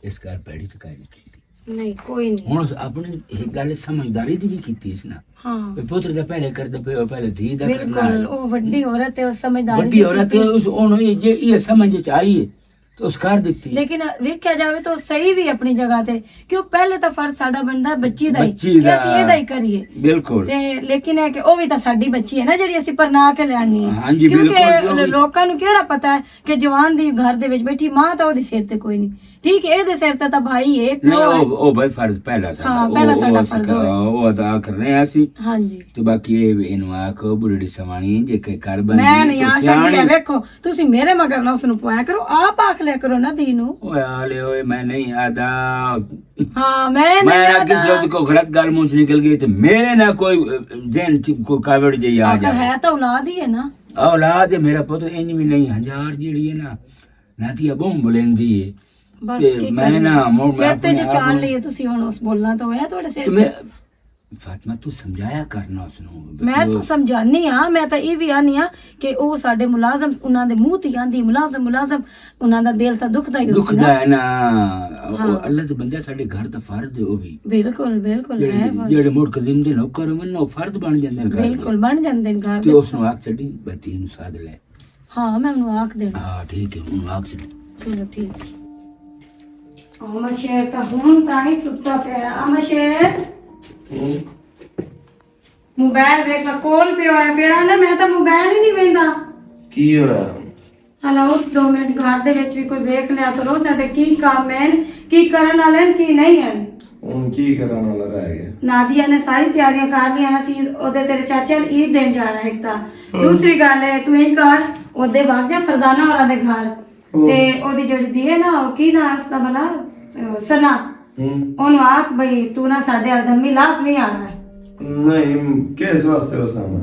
ਇਸ ਘਰ ਪੈੜੀ ਚੁਕਾਈ ਨਹੀਂ ਕੀਤੀ? ਨਹੀਂ ਕੋਈ ਨਹੀਂ। ਹੁਣ ਆਪਣੀ ਇਹ ਗੱਲ ਸਮਝਦਾਰੀ ਦੀ ਵੀ ਕੀਤੀ ਇਸ ਨਾ। ਹਾਂ ਵੀ ਪੁੱਤਰ ਦਾ ਪਹਿਲੇ ਕਰਦੇ ਪਏ ਪਹਿਲੇ ਧੀ ਦਾ ਬਿਲਕੁਲ, ਕਰਨਾ। ਉਹ ਵੱਡੀ ਔਰਤ ਹੈ, ਉਹ ਸਮਝਦਾਰੀ ਵੱਡੀ ਔਰਤ ਉਸ ਉਹਨੂੰ ਇਹ ਸਮਝ ਚ ਆਈ ਹੈ ਤੇ ਉਸ ਕਰ ਦਿੱਤੀ। ਲੇਕਿਨ ਵੇਖਿਆ ਜਾਵੇ ਤਾਂ ਉਹ ਸਹੀ ਵੀ ਆਪਣੀ ਜਗ੍ਹਾ ਤੇ, ਕਿਉਂ ਪਹਿਲੇ ਤਾਂ ਫਰਜ਼ ਸਾਡਾ ਬਣਦਾ ਬੱਚੀ ਦਾ ਹੀ ਕਿ ਅਸੀਂ ਇਹਦਾ ਹੀ ਕਰੀਏ। ਬਿਲਕੁਲ ਤੇ ਲੇਕਿਨ ਹੈ ਕਿ ਉਹ ਵੀ ਤਾਂ ਸਾਡੀ ਬੱਚੀ ਹੈ ਨਾ ਜਿਹੜੀ ਅਸੀਂ ਪਰਨਾ ਕੇ ਲੈਣੀ ਹੈ। ਹਾਂਜੀ, ਕਿਉਂਕਿ ਲੋਕਾਂ ਨੂੰ ਕਿਹੜਾ ਪਤਾ ਹੈ ਕਿ ਜਵਾਨ ਦੀ ਘਰ ਦੇ ਵਿੱਚ ਬੈਠੀ ਮਾਂ ਤਾਂ ਉਹਦੇ ਸਿਰ ਤੇ ਕੋਈ ਨਹੀਂ। ਠੀਕ ਹੈ, ਇਹਦੇ ਸਿਰ ਤੇ ਤਾਂ ਭਾਈ ਹੈ, ਨਹੀਂ ਪਿਓ ਹੈ। ਉਹ ਭਾਈ ਫਰਜ਼ ਪਹਿਲਾ ਸਾਡਾ। ਹਾਂ, ਪਹਿਲਾ ਸਾਡਾ ਫਰਜ਼ ਹੋਵੇ। ਉਹ ਅਦਾ ਕਰਨੇ ਆ ਅਸੀਂ। ਹਾਂਜੀ ਤੇ ਬਾਕੀ ਇਹਨੂੰ ਆਖੋ ਬੁੜੀ ਸਮਾਣੀ ਜੇ ਕੋਈ ਕਰ ਬੰਦੀ ਮੈਂ ਨਹੀਂ ਆ ਸਕਦੀ ਹੈ। ਵੇਖੋ ਤੁਸੀਂ ਮੇਰੇ ਮਗਰ ਨਾ ਉਸ ਨੂੰ ਪੁਆ ਕਰੋ, ਆਪ ਆਖ ਲਿਆ ਕਰੋ ਨਾ ਦੀ ਨੂੰ। ਓਏ ਆਲੇ ਓਏ ਮੈਂ ਨਹੀਂ ਆਦਾ। ਹਾਂ ਮੈਂ ਮੈਂ किस लोग को गलत गाल मुंह से निकल गई तो मेरे ना कोई जहन को कावड़ जे आ जाए। है तो औलाद ही है ना। औलाद है मेरा पुत्र इन भी नहीं हजार जीड़ी है ना नाती बम बुलंदी है। बस ਤੇ ਮੈਂ ਨਾ ਮੋੜ ਸਿਰ ਤੇ ਜੋ ਚਾਲ ਲਈ ਤੁਸੀਂ ਹੁਣ ਉਸ ਬੋਲਣਾ ਤਾਂ ਹੋਇਆ ਤੁਹਾਡੇ ਸਿਰ ਤੇ। ਫਾਤਮਾ ਤੂੰ ਸਮਝਾਇਆ ਕਰਨਾ ਉਸ ਨੂੰ। ਮੈਂ ਤਾਂ ਸਮਝਾਨੀ ਆ, ਮੈਂ ਤਾਂ ਇਹ ਵੀ ਆਨੀ ਆ ਕਿ ਉਹ ਸਾਡੇ ਮੁਲਾਜ਼ਮ ਉਹਨਾਂ ਦੇ ਮੂੰਹ ਤੇ ਆਂਦੀ ਮੁਲਾਜ਼ਮ ਉਹਨਾਂ ਦਾ ਦਿਲ ਤਾਂ ਦੁਖਦਾ ਹੀ ਉਸ ਦੁਖਦਾ ਹੈ ਨਾ। ਉਹ ਅੱਲਾਹ ਦੇ ਬੰਦੇ ਸਾਡੇ ਘਰ ਦਾ ਫਰਜ਼ ਉਹ ਵੀ ਬਿਲਕੁਲ ਹੈ। ਜਿਹੜੇ ਮੁੜ ਕਦੀਮ ਦੇ ਨੌਕਰ ਹਨ ਉਹ ਫਰਜ਼ ਬਣ ਜਾਂਦੇ ਨੇ। ਬਿਲਕੁਲ ਬਣ ਜਾਂਦੇ ਨੇ ਘਰ ਤੇ ਦੇ। ਉਸ ਨੂੰ ਆਖ ਛੱਡੀ ਬੱਤੀ ਨੂੰ ਸਾਧ ਲੈ। ਹਾਂ ਮੈਂ ਉਹਨੂੰ ਆਖ ਦੇਣਾ। ਹਾਂ ਠੀਕ ਹੈ ਉਹਨੂੰ ਆਖ ਛੱਡੀ। ਚਲੋ ਠੀਕ ਹੈ। ਅਮਾ ਸ਼ੇਰ ਤਾਂ ਹੁਣ ਤਾਂ ਹੀ ਸੁੱਤਾ ਪਿਆ। ਅਮਾ ਸ਼ੇਰ ਮੋਬਾਈਲ ਵੇਖ ਲਾ, ਕੋਲ ਪਿਆ ਹੋਇਆ। ਫਿਰ ਆਂਦਾ ਮੈਂ ਤਾਂ ਮੋਬਾਈਲ ਹੀ ਨਹੀਂ ਵੇਂਦਾ। ਕੀ ਹੋਇਆ? ਹਲੋ 2 ਮਿੰਟ ਘਰ ਦੇ ਵਿੱਚ ਵੀ ਕੋਈ ਵੇਖ ਲਿਆ ਕਰੋ ਸਾਡੇ ਕੀ ਕੰਮ ਹੈ, ਕੀ ਕਰਨ ਵਾਲੇ ਨੇ ਕੀ ਨਹੀਂ ਹੈ। ਹੁਣ ਕੀ ਕਰਨ ਵਾਲਾ ਰਹਿ ਗਿਆ? ਨਾਦੀਆ ਨੇ ਸਾਰੀ ਤਿਆਰੀਆਂ ਕਰ ਲਈਆਂ। ਅਸੀਂ ਉਹਦੇ ਤੇਰੇ ਚਾਚੇ ਨੂੰ ਈਦ ਦੇਣ ਜਾਣਾ ਇੱਕ ਤਾਂ। ਦੂਸਰੀ ਗੱਲ ਹੈ ਤੂੰ ਇਹ ਕਰ ਉਹਦੇ ਵਗ ਜਾ ਫਰਜ਼ਾਨਾ ਹੋਰਾਂ ਦੇ ਘਰ ਤੇ ਉਹਦੀ ਜਿਹੜੀ ਦੀ ਹੈ ਨਾ ਉਹ ਕੀ ਨਾ ਉਸਦਾ ਭਲਾ ਸਨਾ ਉਹਨੂੰ ਆਖ ਬਈ ਤੂੰ ਨਾ ਸਾਡੇ ਅਰਦਮੀ ਲਾਜ਼ਮੀ ਆਣਾ ਹੈ। ਨਹੀਂ ਕਿਸ ਵਾਸਤੇ ਹੋ ਸਾਮਾ?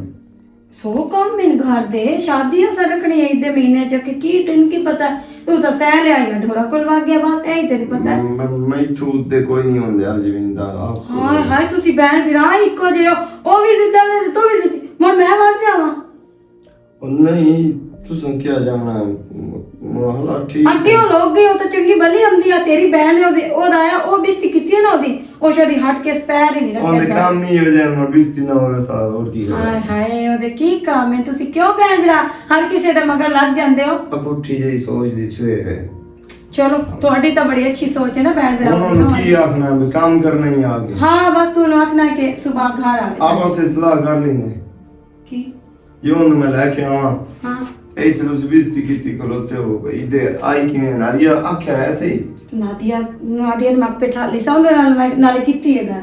100 ਕੰਮ इन घर दे शादियां सरकनी है इदे महीने च कि तैਨੂੰ की पता तू तो सह ले आई ढोरा कोलवा गया बस यही तेरी पता है ਮੈਂ ਤੂੰ ਤੇ ਕੋਈ ਨਹੀਂ ਹੁੰਦੇ ਅਰਜਵਿੰਦਾ हाय हाय तुसी बहन भरा इको जे हो ओ भी जिद्दा ले तू भी जिद्दी मोर मैं भाग जावां ਉਹ ਨਹੀਂ ਤੁਸੀਂ ਕੀ ਜਾਣਾ ਮਹਲਾ ਠੀਕ ਅੱਗੇ ਉਹ ਲੋਕ ਗਏ ਉਹ ਤਾਂ ਚੰਗੀ ਭਲੀ ਹੁੰਦੀ ਆ ਤੇਰੀ ਬਹਿਨ ਨੇ ਉਹਦਾ ਆਇਆ ਉਹ ਬਿਸਤੀ ਕੀਤੀ ਨਾ ਉਹਦੀ ਉਹ ਸ਼ਾਦੀ ਹਟ ਕੇ ਸਪੈਰ ਹੀ ਨਹੀਂ ਉਹਦੇ ਰੱਖਿਆ ਕੰਮ ਹੀ ਹੋ ਜਾਣ ਮਰ ਬਿਸਤੀ ਨਾ ਹੋਵੇ ਸਾਹ ਹੋਰ ਕੀ ਹੈ ਹਾਏ ਹਾਏ ਉਹਦੇ ਕੀ ਕੰਮ ਹੈ ਤੁਸੀਂ ਕਿਉਂ ਬਹਿਨ ਭਰਾ ਹਰ ਕਿਸੇ ਦੇ ਮਗਰ ਲੱਗ ਜਾਂਦੇ ਹੋ ਪੁੱਠੀ ਜਿਹੀ ਸੋਚਦੀ ਛੇ ਹੈ ਚਲੋ ਤੁਹਾਡੀ ਤਾਂ ਬੜੀ ਅੱਛੀ ਸੋਚ ਹੈ ਨਾ ਬਹਿਨ ਭਰਾ ਉਹਨਾਂ ਨੂੰ ਕੀ ਆਖਣਾ ਵੀ ਕੰਮ ਕਰਨਾ ਹੀ ਆ ਗਿਆ ਹਾਂ ਬਸ ਤੂੰ ਆਖਣਾ ਕਿ ਸਵੇਰ ਘਰ ਆਵੇ ਆਪਸ ਵਿੱਚ ਸਲਾਹ ਕਰ ਲੈਂਦੇ ਕੀ ਜਿਉਂ ਨੂੰ ਮੈਂ ਲੈ ਕੇ ਆਵਾਂ ਹਾਂ ਇੱਥੇ ਤੁਸੀਂ ਬਿਸਤੀ ਕੀਤੀ ਖਲੋਤੇ ਹੋ ਗਈ ਇਧਰ ਆਈ ਕਿਵੇਂ ਨਾਰੀਆ ਆਖਿਆ ਐਸੇ ਹੀ ਨਾਦੀਆ ਨੂੰ ਮੈਂ ਬਿਠਾ ਲਈ ਸੌਂਦੇ ਨਾਲੇ ਕੀਤੀ ਹੈ ਗੱਲ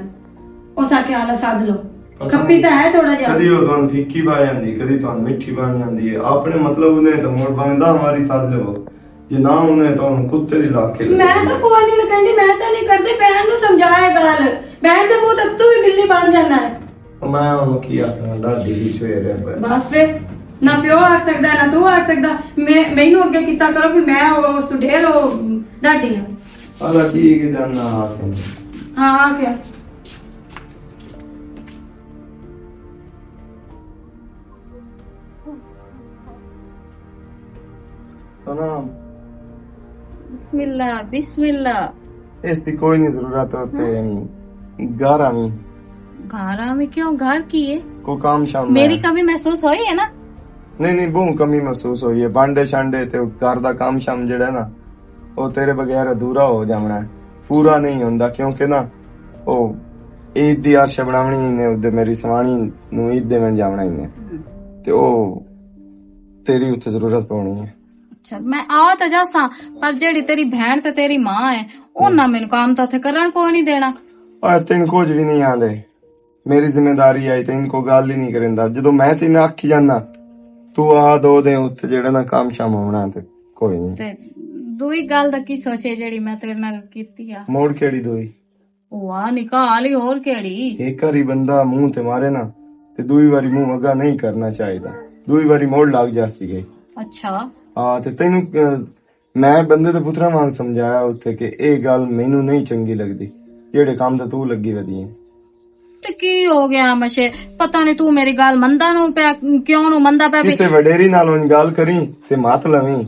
ਉਹ ਸਾਕੇ ਹਾਲਾ ਸਾਧ ਲੋ ਖੱਪੀ ਤਾਂ ਹੈ ਥੋੜਾ ਜਿਹਾ ਕਦੀ ਉਹ ਤੁਹਾਨੂੰ ਫਿੱਕੀ ਪਾ ਜਾਂਦੀ ਕਦੀ ਤੁਹਾਨੂੰ ਮਿੱਠੀ ਬਣ ਜਾਂਦੀ ਹੈ ਆਪਣੇ ਮਤਲਬ ਉਹਨੇ ਤਾਂ ਮੋੜ ਬੰਦਾ ਹਮਾਰੀ ਸਾਧ ਲਵੋ ਜੇ ਨਾ ਉਹਨੇ ਤੁਹਾਨੂੰ ਕੁੱਤੇ ਦੀ ਲਾਕੇ ਮੈਂ ਤਾਂ ਕੋਈ ਨਹੀਂ ਕਹਿੰਦੀ ਮੈਂ ਤਾਂ ਨਹੀਂ ਕਰਦੀ ਭੈਣ ਨੂੰ ਸਮਝਾਇਆ ਗੱਲ ਭੈਣ ਦੇ ਮੂੰਹ ਤੱਕ ਤੂੰ ਵੀ ਬਿੱਲੀ ਬਣ ਜਾਣਾ ਹੈ ਮੈਂ ਉਹਨੂੰ ਕੀ ਆਖਣਾ ਦਾਦੀ ਦੀ ਛੋਏ ਰਿਹਾ ਬਸ ਫਿਰ ਨਾ ਪਿਓ ਆਖ ਸਕਦਾ ਨਾ ਤੂੰ ਆਖ ਸਕਦਾ ਮੈਨੂੰ ਅੱਗੇ ਕੀਤਾ ਕਰੋ ਕਿ ਮੈਂ ਉਸ ਤੋਂ ਢੇਰ ਉਹ ਡਾਡੀ ਆ ਆਲਾ ਠੀਕ ਹੈ ਜਾਨਾ ਹਾਂ ਆ ਗਿਆ बिस्मिल्लाह बिस्मिल्लाह ਇਸ ਦੀ ਕੋਈ ਨਹੀਂ ਜ਼ਰੂਰਤ ਹੋਤੇ ਘਰ ਆਵੀਂ घर में क्यों घर की है ਕੋ ਕੰਮ ਸ਼ਾਮ मेरी कभी महसूस हुई है ना ਨਹੀਂ ਨਹੀਂ ਬਹੁਤ ਕਮੀ ਮਹਿਸੂਸ ਹੋਈ ਹੈ ਬਾਂਡੇ ਛਾਂਡੇ ਤੇ ਘਰ ਦਾ ਕੰਮ ਸ਼ਾਮ ਜਿਹੜਾ ਨਾ ਉਹ ਤੇਰੇ ਬਗੈਰ ਅਧੂਰਾ ਹੋ ਜਾਣਾ ਹੈ ਪੂਰਾ ਨਹੀਂ ਹੁੰਦਾ ਕਿਉਂਕਿ ਨਾ ਉਹ ਈਦ ਦੀ ਅਰਸ਼ ਬਣਾਉਣੀ ਨੇ ਉਹਦੇ ਮੇਰੀ ਸਵਾਣੀ ਨੂੰ ਈਦ ਦੇਣ ਜਾਣਾ ਹੀ ਨੇ ਤੇ ਉਹ ਤੇਰੀ ਉੱਥੇ ਜ਼ਰੂਰਤ ਹੋਣੀ ਹੈ अच्छा मैं आ तो जासा पर जेड़ी तेरी बहन ते तेरी मां है ਉਹਨਾਂ ਮੈਨੂੰ ਕੰਮ ਤਾਂ ਉੱਥੇ ਕਰਨ ਕੋਈ ਨਹੀਂ ਦੇਣਾ ਓਏ ਤੈਨੂੰ ਕੁਝ ਵੀ ਨਹੀਂ ਆਂਦੇ ਮੇਰੀ ਜ਼ਿੰਮੇਵਾਰੀ ਆਈ ਤੈਨੂੰ ਕੋਈ ਗੱਲ ਹੀ ਨਹੀਂ ਕਰਿੰਦਾ ਜਦੋਂ ਮੈਂ ਤੈਨੂੰ ਆਖੀ ਜਾਨਾ ਤੂੰ ਆ ਦੋ ਦੇ ਉੱਤੇ ਜਿਹੜਾ ਨਾ ਕੰਮ ਸ਼ਾਮ ਹੋਣਾ ਤੇ ਕੋਈ ਨਹੀਂ ਤੇ ਦੂਈ ਗੱਲ ਦਾ ਕੀ ਸੋਚੇ ਜਿਹੜੀ ਮੈਂ ਤੇਰੇ ਨਾਲ ਕੀਤੀ ਆ ਮੋੜ ਕਿਹੜੀ ਦੋਈ ਉਹ ਆ ਨਿਕਾਹ ਵਾਲੀ ਹੋਰ ਕਿਹੜੀ ਇੱਕ ਵਾਰੀ ਬੰਦਾ ਮੂੰਹ ਤੇ ਮਾਰੇ ਨਾ ਤੇ ਦੂਈ ਵਾਰੀ ਮੂੰਹ ਅੱਗਾ ਨਹੀਂ ਕਰਨਾ ਚਾਹੀਦਾ ਦੂਈ ਵਾਰੀ ਮੋੜ ਲੱਗ ਜਾਸੀ ਗਈ ਅੱਛਾ ਆ ਤੇ ਤੈਨੂੰ ਮੈਂ ਬੰਦੇ ਦੇ ਪੁੱਤਰਾ ਵਾਂਗ ਸਮਝਾਇਆ ਉੱਥੇ ਕਿ ਇਹ ਗੱਲ ਮੈਨੂੰ ਨਹੀਂ ਚੰਗੀ ਲੱਗਦੀ ਜਿਹੜੇ ਕੰਮ ਤੇ ਤੂੰ ਲੱਗੀ ਵਧੀਆ ਤੇ ਕੀ ਹੋ ਗਿਆ ਮਸ਼ੇ ਪਤਾ ਨਹੀਂ ਤੂੰ ਮੇਰੀ ਗੱਲ ਮੰਦਾ ਨੂੰ ਪਿਆ ਕਿਉਂ ਨੂੰ ਮੰਦਾ ਪਿਆ ਕਿਸੇ ਵਡੇਰੀ ਨਾਲ ਉਹ ਗੱਲ ਕਰੀ ਤੇ ਮਤ ਲਵੀਂ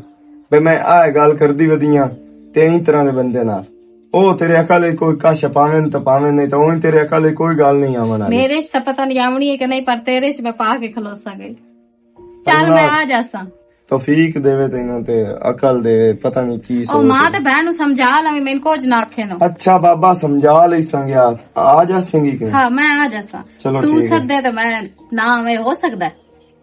ਬਈ ਮੈਂ ਆਹ ਗੱਲ ਕਰਦੀ ਵਧੀਆਂ ਤੇ ਇਸ ਤਰ੍ਹਾਂ ਦੇ ਬੰਦੇ ਨਾਲ ਉਹ ਤੇਰੇ ਅਕਲ ਕੋਈ ਕਾਸ਼ ਪਾਵੇਂ ਤਾਂ ਪਾਵੇਂ ਨਹੀਂ ਤਾਂ ਉਹ ਤੇਰੇ ਅਕਲ ਕੋਈ ਗੱਲ ਨਹੀਂ ਆਵਣਾ ਮੇਰੇ ਇਸ ਤਾਂ ਪਤਾ ਨਹੀਂ ਆਵਣੀ ਹੈ ਕਿ ਨਹੀਂ ਪਰ ਤੇਰੇ ਇਸ ਮੈਂ ਪਾ ਕੇ ਖਲੋਸਾ ਗਈ ਚੱਲ ਮੈਂ ਆ ਜਾਸਾਂ ਤੌਫੀਕ ਦੇਵੇ ਤੈਨੂੰ ਤੇ ਅਕਲ ਦੇਵੇ ਪਤਾ ਨਹੀਂ ਕੀ ਉਹ ਮਾਂ ਤੇ ਭੈਣ ਨੂੰ ਸਮਝਾ ਲਵੇਂ ਮੈਨੂੰ ਕੁਝ ਨਾ ਆਖੇ ਨਾ ਅੱਛਾ ਬਾਬਾ ਸਮਝਾ ਲਈ ਸੰਗਿਆ ਆ ਜਾ ਸੰਗੀ ਕਿ ਹਾਂ ਮੈਂ ਆ ਜਾਸਾਂ ਤੂੰ ਸੱਦੇ ਤੇ ਮੈਂ ਨਾ ਆਵੇਂ ਹੋ ਸਕਦਾ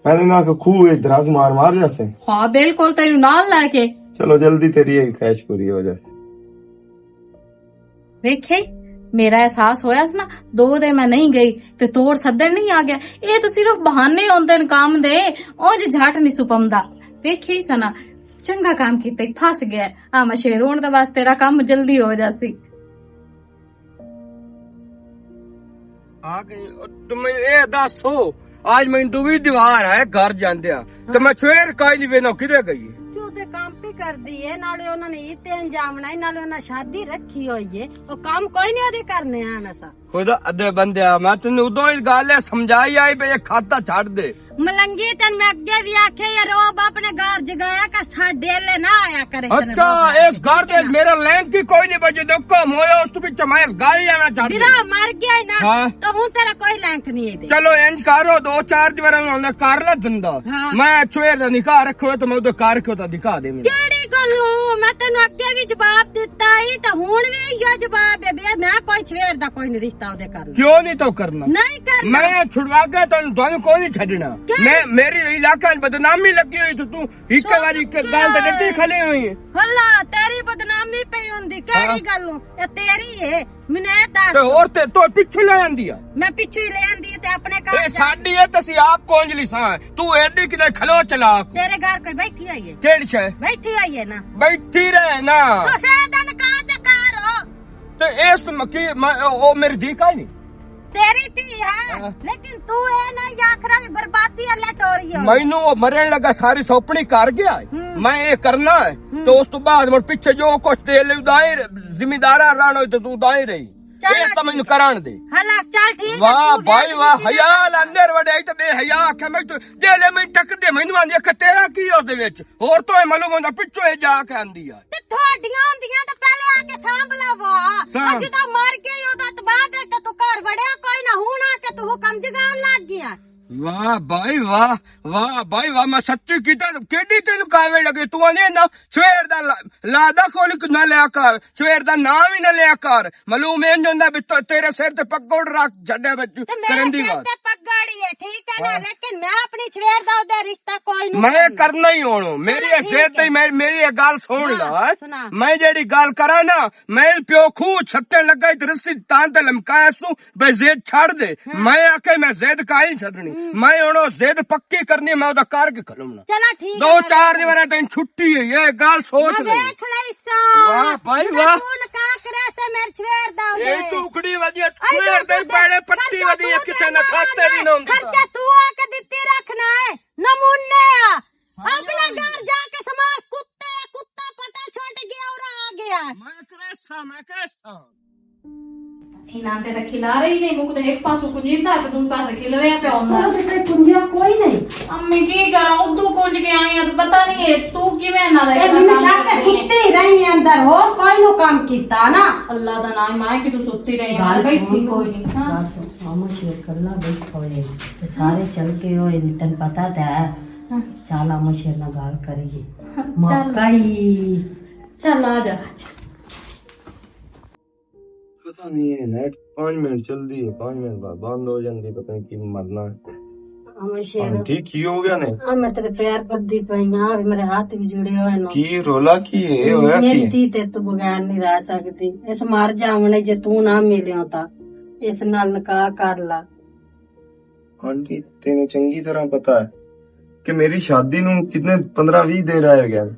ਮੈਂ ਨਾ ਖੂਹ ਇਹ ਦਰਗ ਮਾਰ ਮਾਰ ਜਾਸੇ ਹਾਂ ਬਿਲਕੁਲ ਤੈਨੂੰ ਨਾਲ ਲੈ ਕੇ ਚਲੋ ਜਲਦੀ ਤੇਰੀ ਇਹ ਖੈਸ਼ ਪੂਰੀ ਹੋ ਜਾਏ ਵੇਖੇ ਮੇਰਾ ਅਹਿਸਾਸ ਹੋਇਆ ਸੀ ਨਾ 2 ਦੇ ਮੈਂ ਨਹੀਂ ਗਈ ਤੇ ਤੋੜ ਸੱਦਣ ਨਹੀਂ ਆ ਗਿਆ ਇਹ ਤਾਂ ਸਿਰਫ ਬਹਾਨੇ ਹੁੰਦੇ ਨੇ ਕੰਮ ਦੇ ਉਹ ਜੇ ਝਾਟ ਨਹੀਂ ਸੁਪਮਦਾ ਵੇਖੀ ਸਨਾ ਚੰਗਾ ਕੰਮ ਕੀਤਾ ਫਸ ਗਿਆ ਆ ਮਸ਼ੇ ਰੋਣ ਦਾ ਵਾਸਤੇ ਤੇਰਾ ਕੰਮ ਜਲਦੀ ਹੋ ਜਾਸੀ ਆ ਕੇ ਤੁਮ ਇਹ ਦੱਸੋ ਅੱਜ ਮੈਨੂੰ ਵੀ ਦੀਵਾਰ ਹੈ ਘਰ ਜਾਂਦਿਆ ਤੇ ਮੈਂ ਛੇਰ ਕਾਈ ਨਹੀਂ ਵੇਨੋ ਕਿਧਰ ਗਈ ਤੂੰ ਤੇ ਕੰਮ ਵੀ ਕਰਦੀ ਏ ਨਾਲੇ ਉਹਨਾਂ ਨੇ ਇੱਥੇ ਅੰਜਾਮਣਾ ਏ ਨਾਲੇ ਉਹਨਾਂ ਸ਼ਾਦੀ ਰੱਖੀ ਹੋਈ ਏ ਉਹ ਕੰਮ ਕੋਈ ਨਹੀਂ ਉਹਦੇ ਕਰਨੇ ਆ ਨਸਾ ਖੁਦਾ ਅੱਧੇ ਬੰਦਿਆ ਮੈਂ ਤੈਨੂੰ ਉਦੋਂ ਹੀ ਗੱਲ ਸਮਝਾਈ ਆਈ ਬਈ ਇਹ ਖਾਤਾ ਛੱਡ ਦੇ ਮਲੰਗੀ ਤੈਨੂੰ ਮੈਂ ਅੱਗੇ ਵੀ ਆਖਿਆ ਯਾਰ ਉਹ ਆਪਣੇ ਘਰ ਜਗਾਇਆ ਕਿ ਸਾਡੇ ਲੈ ਨਾ ਆਇਆ ਕਰੇ ਅੱਛਾ ਇਸ ਘਰ ਦੇ ਮੇਰਾ ਲੈਂਕ ਹੀ ਕੋਈ ਨਹੀਂ ਬਚੇ ਦੇਖੋ ਮੋਇਆ ਉਸ ਤੋਂ ਪਿੱਛੇ ਮੈਂ ਇਸ ਘਰ ਹੀ ਆਣਾ ਛੱਡ ਵੀਰਾ ਮਰ ਗਿਆ ਈ ਨਾ ਤਾਂ ਹੁਣ ਤੇਰਾ ਕੋਈ ਲੈਂਕ ਨਹੀਂ ਇਹਦੇ ਚਲੋ ਇੰਜ ਕਰੋ 2-4 ਜਵਰਾਂ ਨਾਲ ਕਰ ਲੈ ਧੰਦਾ ਮੈਂ ਛੇਰ ਦਾ ਨਿਕਾਹ ਰੱਖੋ ਤੇ ਮੈਂ ਉਹਦੇ ਘਰ ਕਿਉਂ ਤਾਂ ਦਿਖਾ ਦੇ ਮੈਨੂੰ ਕਿਹੜੀ ਗੱਲੋਂ ਮੈਂ ਤੈਨੂੰ ਅੱਗੇ ਵੀ ਜਵਾਬ ਦਿੱਤਾ ਹੀ ਤਾਂ ਹੁਣ ਵੀ ਇਹੋ ਜਵਾਬ ਹੈ ਵੀ ਮੈਂ ਕੋਈ ਛੇਰ ਦਾ ਕੋਈ ਨਹੀਂ ਰਿਸ਼ਤਾ ਉਹਦੇ ਕਰਨਾ ਕਿਉਂ ਨਹੀਂ ਤੋ ਕਰਨਾ ਨਹੀਂ ਕਰਨਾ ਮੈਂ ਛੁਡਵਾ ਕੇ ਤੁਹਾਨੂੰ ਕੋਈ ਨਹੀਂ ਛੱਡਣਾ ਮੈਂ ਮੇਰੀ ਇਲਾਕੇ ਚ ਬਦਨਾਮੀ ਲੱਗੀ ਹੋਈ ਤੂੰ ਇੱਕ ਵਾਰੀ ਇੱਕ ਗੱਲ ਤੇ ਡੱਟੀ ਖਲੀ ਹੋਈ ਹੈ ਹੱਲਾ ਤੇਰੀ ਬਦਨਾਮੀ ਪਈ ਹੁੰਦੀ ਕਿਹੜੀ ਗੱਲੋਂ ਇਹ ਤੇਰੀ ਏ ਮੈਨੂੰ ਇਹ ਦੱਸ ਤੇ ਹੋਰ ਤੇ ਤੋ ਪਿੱਛੇ ਲੈ ਜਾਂਦੀ ਆ ਮੈਂ ਪਿੱਛੇ ਲੈ ਆਂਦੀ ਤੇ ਆਪਣੇ ਘਰ ਇਹ ਸਾਡੀ ਹੈ ਤੁਸੀਂ ਆਪ ਕੋਂਜਲੀ ਸਾਂ ਤੂੰ ਐਡੀ ਕਿਤੇ ਖਲੋ ਚਲਾ ਤੇਰੇ ਘਰ ਕੋਈ ਬੈਠੀ ਆਈ ਏ ਕਿਹੜੀ ਸ਼ੈ ਬੈਠੀ ਆਈ ਏ ਨਾ ਬੈਠੀ ਰਹਿ ਨਾ ਉਸੇ ਦਿਨ ਕਾ ਚੱਕਾਰ ਤੇ ਇਸ ਮੱਕੀ ਉਹ ਮੇਰੀ ਦੀ ਕਾਈ ਨਹੀਂ तेरी थी है लेकिन तू है ना याखरा भी बर्बादी अल्लाह टोरी हो मैनू वो मरन लगा सारी सौंपनी कर गया मैं ये करना है तो उस तो बाद मुड़ पीछे जो कुछ तेल उदाई जिम्मेदार राणो तो तू उदाई रही ये तो मैनू करान दे हला चल ठीक है वाह भाई वाह हयाल अंदर वड़े तो बेहया आखे मैं तो जेले में टक दे मैनू आंदी कि तेरा की ओदे विच और तो मालूम होंदा पिछो ए जाके आंदी है ते थोड़ियां होंदियां तो पहले आके सांभ लवा आज तो मर गई ओदा तो बाद है तू घर वड़िया कोई ना हुना के तू हुक्म जगान लग गया वाह भाई वाह वाह भाई वाह मैं सच्ची कीता केडी तेन कावे लगे तू आने ना सवेर दा लादा खोल ना लिया कर सवेर दा नाम ही ना लिया कर मालूम है जोंदा भी तेरे सिर ते पगड़ रख जड्डे बच करन दी बात पगड़ी है ठीक है ना लेकिन मैं अपनी सवेर दा ओदा रिश्ता कोई नहीं मैं करना ही होणो मेरी जेद ते मेरी एक गल सुन ला मैं जेडी गल करा ना मैं प्यो खू छत्ते लगा ते रस्सी तां ते लमकाया सू बे जेद छड़ दे मैं आके मैं जेद काई छड़नी मैं उनो जिद पक्की करनी मैं ओदा कर के खलूंगा चला ठीक 2-4 दिन वाला दिन छुट्टी है ये गल सोच ले देख ले सा वाह भाई वाह कौन का करे से मेरे सवेर दा ये टुकड़ी वदी सवेर दे पैड़े पट्टी वदी किसे न खाते भी न होंदी खर्चा तू आके दित्ती रखना है नमूने अपना घर जाके समाज कुत्ता पटा छोड़ गया और आ गया मैं कैसा इनाते तो खिला रही नहीं मुक तो एक पासो कुंजिंदा तो दूसरे पासे खिल रहे पे होंदा ते कुंजिया कोई नहीं अम्मी की करा उदू कुंज के आई है तो पता नहीं है तू किवें ना रहे मैंने शक है सुत्ती रही अंदर और कोई नो काम कीता ना अल्लाह दा नाम मां कि तू सुत्ती रही है भाई ठीक कोई नहीं हां मामा शेर कल्ला बैठो है ते सारे चल के होए तन पता था चल मामा शेर ना गाल करिए मकाई चल आ जा पता नहीं है नेट 5 मिनट चल रही है 5 मिनट बाद बंद हो जाती पता नहीं कि मरना है मामा शेर ठीक की हो गया ने मैं तेरे प्यार बद्दी पई हां मेरे हाथ भी जुड़े हुए नो की रोला की है होया मेरी की धी ते तू बगैर नहीं रह सकती इस मर जावने जे तू ना मिलियो ता इस नाल निकाह कर ला आंटी तेने चंगी तरह पता है कि मेरी शादी नू कितने 15-20 दिन रह गए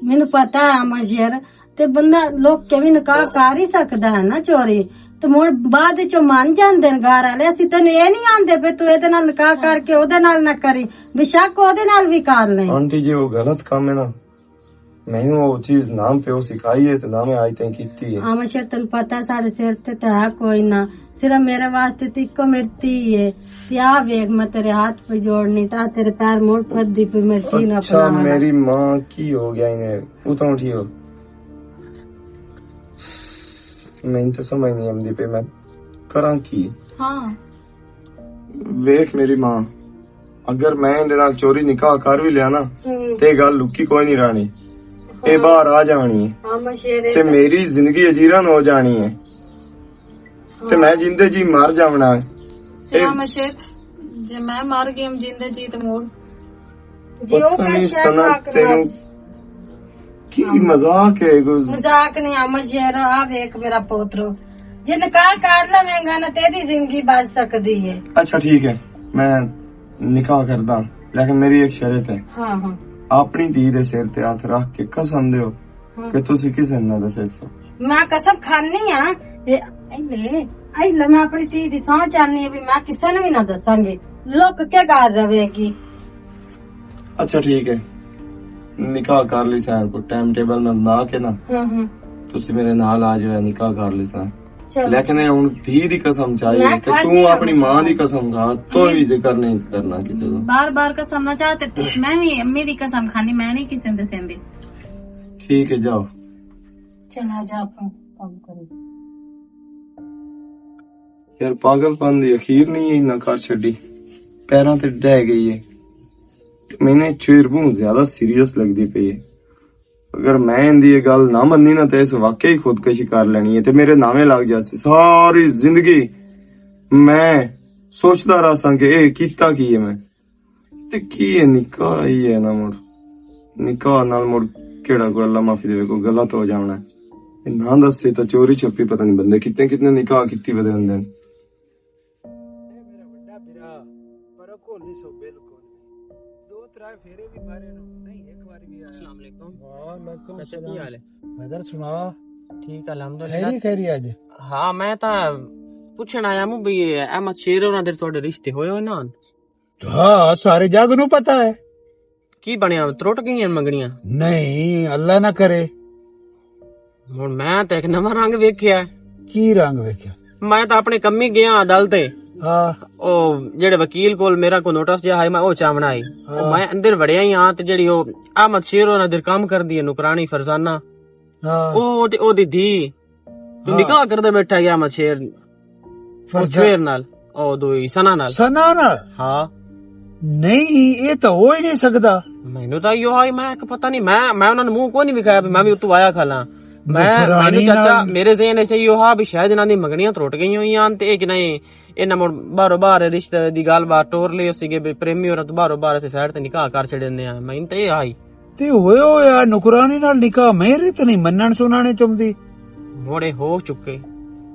मैनू पता है मामा शेर ते बंदा लोग के भी निकाह कर ही सकदा है ना चोरी ਤੇ ਮੁੜ ਬਾਅਦ ਚੋਂ ਮੰਨ ਜਾਂਦੇ ਨੇ ਘਰ ਵਾਲੇ ਅਸੀਂ ਤੈਨੂੰ ਇਹ ਨਹੀਂ ਆਂਦੇ ਵੀ ਤੂੰ ਇਹਦੇ ਨਾਲ ਨਿਕਾਹ ਕਰਕੇ ਉਹਦੇ ਨਾਲ ਨਾ ਕਰੀ ਬੇਸ਼ੱਕ ਉਹਦੇ ਨਾਲ ਵੀ ਕਰ ਲੈ आंटी जी वो गलत काम है ना मैंने वो चीज नाम पे वो सिखाई है तो नाम आज तक की है ਆਮ ਸ਼ਰ ਤੈਨੂੰ ਪਤਾ ਸਾਡੇ ਸਿਰ ਤੇ ਤਾਂ ਹੈ ਕੋਈ ਨਾ ਸਿਰਫ ਮੇਰੇ ਵਾਸਤੇ ਤੇ ਇੱਕੋ ਮਿਰਤੀ ਹੈ ਤੇ ਆ ਵੇਖ ਮੈਂ ਤੇਰੇ ਹੱਥ पे जोड़नी ਤਾਂ ਤੇਰੇ ਪੈਰ ਮੁੜ ਫੱਦੀ पे मिर्ची ना अच्छा मेरी माँ की हो गया इन्हें उतो उठी हो मैं तो समझ नहीं आती पे मैं करा की हां वेख मेरी माँ अगर मैं इहदे नाल चोरी निकाह कर भी लिया ना ते गल लुकी कोई नहीं रहनी ए बाहर आ जानी है ते मेरी जिंदगी अजीरन हो जानी है ते मैं जिंदे जी मर जावना है ते मशेर जे मैं मर गई हम जिंदे जी ते मोड़ जियो का शक तेनू की मजाक है मजाक नहीं आम शेर आ वेख मेरा पोतरो जे निकाह कर लवेंगा ना तेरी जिंदगी बच सकती है अच्छा ठीक है मैं निकाह करदा लेकिन मेरी एक शर्त है हाँ हाँ अपनी धी दे सिर ते हाथ रख के कसम दियो कि तुसी किसे ना दसो मैं कसम खानी हां मैं अपनी धी दी सौं चाहनी है भी मैं किसे ने भी ना दसांगी लुक के घर रवेगी अच्छा ठीक है निकाह कर ली सैन को टाइम टेबल में बना के ना तुसी मेरे नाल आ जाओ निकाह कर ली सैन लेकिन हुन धी दी कसम चाहिए कि तू अपनी मां दी कसम खा तो भी जिक्र नहीं करना किसी को बार बार कसम ना चाहते मैं भी अम्मी दी कसम खानी मैं नहीं किसी दे सेंदी ठीक है जाओ चला जा अपन काम करो यार पागलपन दी अखीर नहीं है ना कर छड़ी पैरों ते डह गई है मैंने चेरबू ज्यादा सीरियस लगती पई है अगर मैं इंदी ये गल ना मन्नी ना तो इस वाकई खुदकशी कर लेनी है ते मेरे नामे लग जासी सारी जिंदगी मैं सोचता रहा सा कि ए कीता की है मैं ते की है निकाह ही है ना मुड़ निकाह नाल मुड़ केड़ा कोई अल्लाह माफी देवे को गलत हो जाना है ना दसे तो चोरी छुपी पता नहीं बंदे कितने कितने निकाह किती वदे हुंदे फेरे भी मारे नहीं एक बार भी आया। अस्सलाम वालेकुम। वालेकुम सलाम। की हाल है? इधर सुनाओ। ठीक अल्हम्दुलिल्लाह। खैरी आज। हाँ मैं तो ਪੁੱਛਣ ਆਇਆ ਮੈਂ ਵੀ ਅਹਿਮਦ ਸ਼ੇਰ ਉਹਨਾਂ ਦੇ ਤੁਹਾਡੇ ਰਿਸ਼ਤੇ ਹੋਏ ਹੋਏ ਨਾ ਹਾਂ ਸਾਰੇ ਜੱਗ ਨੂੰ ਪਤਾ ਹੈ। ਕੀ ਬਣਿਆ ਤਰੁੱਟ ਗਈਆਂ ਮੰਗਣੀਆਂ? ਨਹੀਂ ਅੱਲਾ ਨਾ ਕਰੇ। ਹੁਣ ਮੈਂ ਤਾਂ ਇੱਕ ਨਵਾਂ ਰੰਗ ਵੇਖਿਆ। ਕੀ ਰੰਗ ਵੇਖਿਆ? ਮੈਂ ਤਾਂ ਆਪਣੇ ਕੰਮੀ ਗਿਆ ਅਦਾਲਤੇ, ਹਾਂ ਉਹ ਜਿਹੜੇ ਵਕੀਲ ਕੋਲ ਮੇਰਾ ਕੋ ਨੋਟਿਸ ਜਿਹਾ ਹੈ ਮੈਂ ਉਹ ਚਾਵਣਾ ਆਈ। ਮੈਂ ਅੰਦਰ ਵੜਿਆ ਹੀ ਆ ਤੇ ਜਿਹੜੀ ਉਹ ਅਹਿਮਦ ਸ਼ੇਰ ਉਹਨਾਂ ਦੇ ਕੰਮ ਕਰਦੀ ਹੈ ਨੁਕਰਾਨੀ ਫਰਜ਼ਾਨਾ, ਹਾਂ ਉਹ ਤੇ ਉਹਦੀ ਧੀ ਤੂੰ ਨਿਕਾਹ ਕਰਦਾ ਬੈਠਾ ਗਿਆ ਅਹਿਮਦ ਸ਼ੇਰ ਸ਼ੇਰ ਨਾਲ, ਉਹ ਦੋਈ ਸਨਾ ਨਾਲ। ਸਨਾ ਨਾਲ? ਹਾਂ। ਨਹੀਂ ਇਹ ਤਾਂ ਹੋ ਹੀ ਨਹੀਂ ਸਕਦਾ। ਮੈਨੂੰ ਤਾਂ ਇਹੋ ਹੈ, ਮੈਂ ਪਤਾ ਨਹੀਂ, ਮੈਂ ਉਹਨਾਂ ਨੂੰ ਮੂੰਹ ਕੋਈ ਨਹੀਂ ਵਿਖਾਇਆ ਵੀ ਮੈਂ ਵੀ ਉੱਤੋਂ ਆਇਆ ਖਾਲਾਂ। ਮੈਨੂੰ ਚਾਚਾ ਮੇਰੇ ਜ਼ਿਹਨ ਚ ਇਹੋ ਹਾਂ ਵੀ ਸ਼ਾਇਦ ਇਹਨਾਂ ਦੀ ਮੰਗਣੀਆਂ ਤਰੁੱਟ ਗਈਆਂ ਹੋਈਆਂ ਤੇ ਇਹ ਕਿ ਨਹੀਂ ਇਹਨਾਂ ਮੁੜ ਬਾਹਰੋਂ ਬਾਹਰ ਰਿਸ਼ਤੇ ਦੀ ਗੱਲਬਾਤ ਟੋਰ ਲਈ ਸੀਗੇ ਵੀ ਪ੍ਰੇਮੀ ਔਰਤ ਬਾਹਰੋਂ ਬਾਹਰ ਅਸੀਂ ਸਾਈਡ ਤੇ ਨਿਕਾਹ ਕਰ ਛੱਡਦੇ ਆ। ਮੈਨੂੰ ਤਾਂ ਇਹ ਆਈ ਤੇ ਹੋਏ ਹੋਇਆ ਨੁਕਰਾਨੀ ਨਾਲ ਨਿਕਾਹ ਮੇਰੇ ਤੇ ਨਹੀਂ ਮੰਨਣ ਸੁਣਾਣੇ ਚਾਹੁੰਦੀ। ਮੋੜੇ ਹੋ ਚੁੱਕੇ,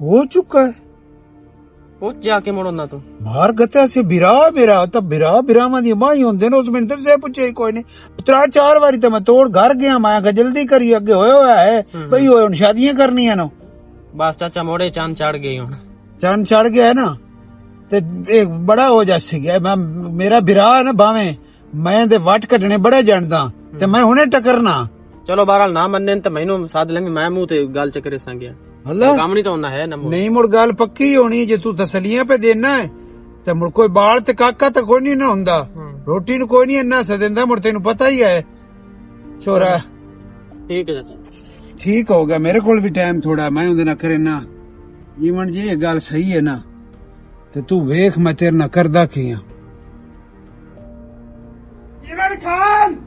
ਹੋ ਚੁੱਕਾ ਹੈ। ਉਹ ਜਾ ਕੇ ਮੁੜ ਉਹਨਾਂ ਤੋਂ ਮਾਰ ਗਤਾ ਸੀ ਬਿਰਾ ਮੇਰਾ ਤਾਂ ਬਿਰਾਵਾਂ ਦੀ ਮਾਂ ਹੀ ਹੁੰਦੇ ਨੇ। ਉਸ ਮਿੰਟ ਤੇ ਪੁੱਛੇ ਕੋਈ ਨਹੀਂ, 3-4 ਵਾਰੀ ਤਾਂ ਮੈਂ ਤੋੜ ਘਰ ਗਿਆ। ਮੈਂ ਕਿਹਾ ਜਲਦੀ ਕਰੀ, ਅੱਗੇ ਹੋਇਆ ਹੋਇਆ ਹੈ ਬਈ ਹੁਣ ਸ਼ਾਦੀਆਂ ਕਰਨੀਆਂ ਨੇ। ਬਸ ਚਾਚਾ ਮੋੜੇ ਚੰਨ ਚੜ ਗਏ, ਹੁਣ ਚੰਨ ਚੜ ਗਿਆ ਹੈ ਨਾ ਤੇ ਇਹ ਬੜਾ ਹੋ ਜਾ ਸੀ ਗਿਆ। ਮੈਂ ਮੇਰਾ ਬਿਰਾ ਹੈ ਨਾ ਭਾਵੇਂ ਮੈਂ ਦੇ ਵੱਟ ਕੱਢਣੇ ਬੜਾ ਜਾਣਦਾ ਤੇ ਮੈਂ ਹੁਣੇ ਟਕਰਨਾ। ਚਲੋ ਬਹਰਾਲ ਨਾ ਮੰਨੇ ਤਾਂ ਮੈਨੂੰ ਸਾਧ ਲੈ, ਮੈਂ ਮੂੰਹ ਤੇ ਗੱਲ ਚੱਕਰੇ ਸੰਗਿਆ ਕੰਮ ਨਹੀਂ ਤਾਂ ਹੁੰਦਾ ਹੈ ਨਾ। ਨਹੀਂ ਮੁੜ ਗੱਲ ਪੱਕੀ ਹੋਣੀ ਜੇ ਤੂੰ ਤਸਲੀਆਂ ਪੇ ਦੇਣਾ ਹੈ ਤੇ ਮੁੜ ਕੋਈ ਬਾਲ ਤੇ ਕਾਕਾ ਤਾਂ ਕੋਈ ਨਹੀਂ ਨਾ ਹੁੰਦਾ। ਰੋਟੀ ਨੂੰ ਕੋਈ ਨਹੀਂ ਇੰਨਾ ਸਦਿੰਦਾ, ਮੁੜ ਤੈਨੂੰ ਪਤਾ ਹੀ ਹੈ ਛੋਰਾ। ਠੀਕ ਹੈ ਚਾਚਾ, ਠੀਕ ਹੋ ਗਿਆ। ਮੇਰੇ ਕੋਲ ਵੀ ਟਾਈਮ ਥੋੜਾ, ਮੈਂ ਉਹਦੇ ਨਾਲ ਕਰੇ ਨਾ ਈਵਨ ਜੀ ਇਹ ਗੱਲ ਸਹੀ ਹੈ ਨਾ ਤੇ ਤੂੰ ਵੇਖ ਮੈਂ ਤੇਰੇ ਨਾਲ ਕਰਦਾ ਕੀ ਆ। ਇਮਰਾਨ ਖਾਨ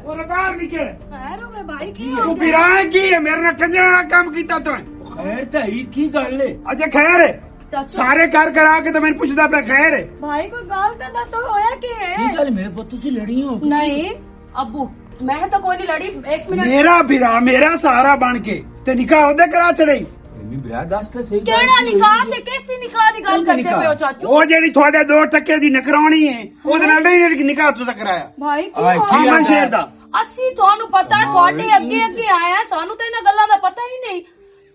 ਉਹ ਬਾਹਰ ਨਿਕਲ। ਖੈਰ ਹੋਵੇ ਭਾਈ, ਕੀ ਤੂੰ ਬਿਰਾਂ ਕੀ ਹੈ ਮੇਰੇ ਨਾਲ ਕੰਜਰਾਂ ਨਾਲ ਕੰਮ ਕੀਤਾ ਤੂੰ? ਖੈਰ ਤਾਂ ਹੀ ਕੀ ਗੱਲ ਏ? ਅਜੇ ਖੈਰ ਹੈ ਸਾਰੇ ਘਰ ਕਰਾ ਕੇ ਤਾਂ ਮੈਨੂੰ ਪੁੱਛਦਾ ਪਿਆ ਖੈਰ ਹੈ? ਭਾਈ ਕੋਈ ਗੱਲ ਤਾਂ ਦੱਸੋ, ਹੋਇਆ ਕੀ ਹੈ? ਕੀ ਗੱਲ ਮੇਰੇ ਪੁੱਤ ਤੁਸੀਂ ਲੜੀ ਹੋ? ਨਹੀਂ ਅੱਬੂ, ਮੈਂ ਤਾਂ ਕੋਈ ਨਹੀਂ ਲੜੀ। 1 ਮਿੰਟ। ਮੇਰਾ ਬਿਰਾ ਮੇਰਾ ਸਹਾਰਾ ਬਣ ਕੇ ਤੇ ਨਿਕਾਹ ਉਹਦੇ ਕਰਾ ਚੜਾਈ। ਨਹੀਂ ਬਿਰਾ ਦੱਸ ਤਾਂ ਸਹੀ। ਕਿਹੜਾ ਨਿਕਾਹ ਤੇ ਕਿਸ ਨਿਕਾਹ ਦੀ ਗੱਲ ਕਰਦੇ ਪਏ ਹੋ ਚਾਚੂ? ਉਹ ਜਿਹੜੀ ਤੁਹਾਡੇ 2 ਟੱਕੇ ਦੀ ਨਕਰਾਉਣੀ ਹੈ ਉਹਦੇ ਨਾਲ ਨਹੀਂ ਨਿਕਾਹ ਤੁਸੀਂ ਕਰਾਇਆ। ਭਾਈ ਕੀ ਅਹਿਮਦ ਸ਼ੇਰ ਦਾ ਅਸੀਂ ਤੁਹਾਨੂੰ ਪਤਾ ਤੁਹਾਡੇ ਅੱਗੇ ਅੱਗੇ ਆਇਆ, ਸਾਨੂੰ ਤਾਂ ਇਹਨਾਂ ਗੱਲਾਂ ਦਾ ਪਤਾ ਹੀ ਨਹੀਂ।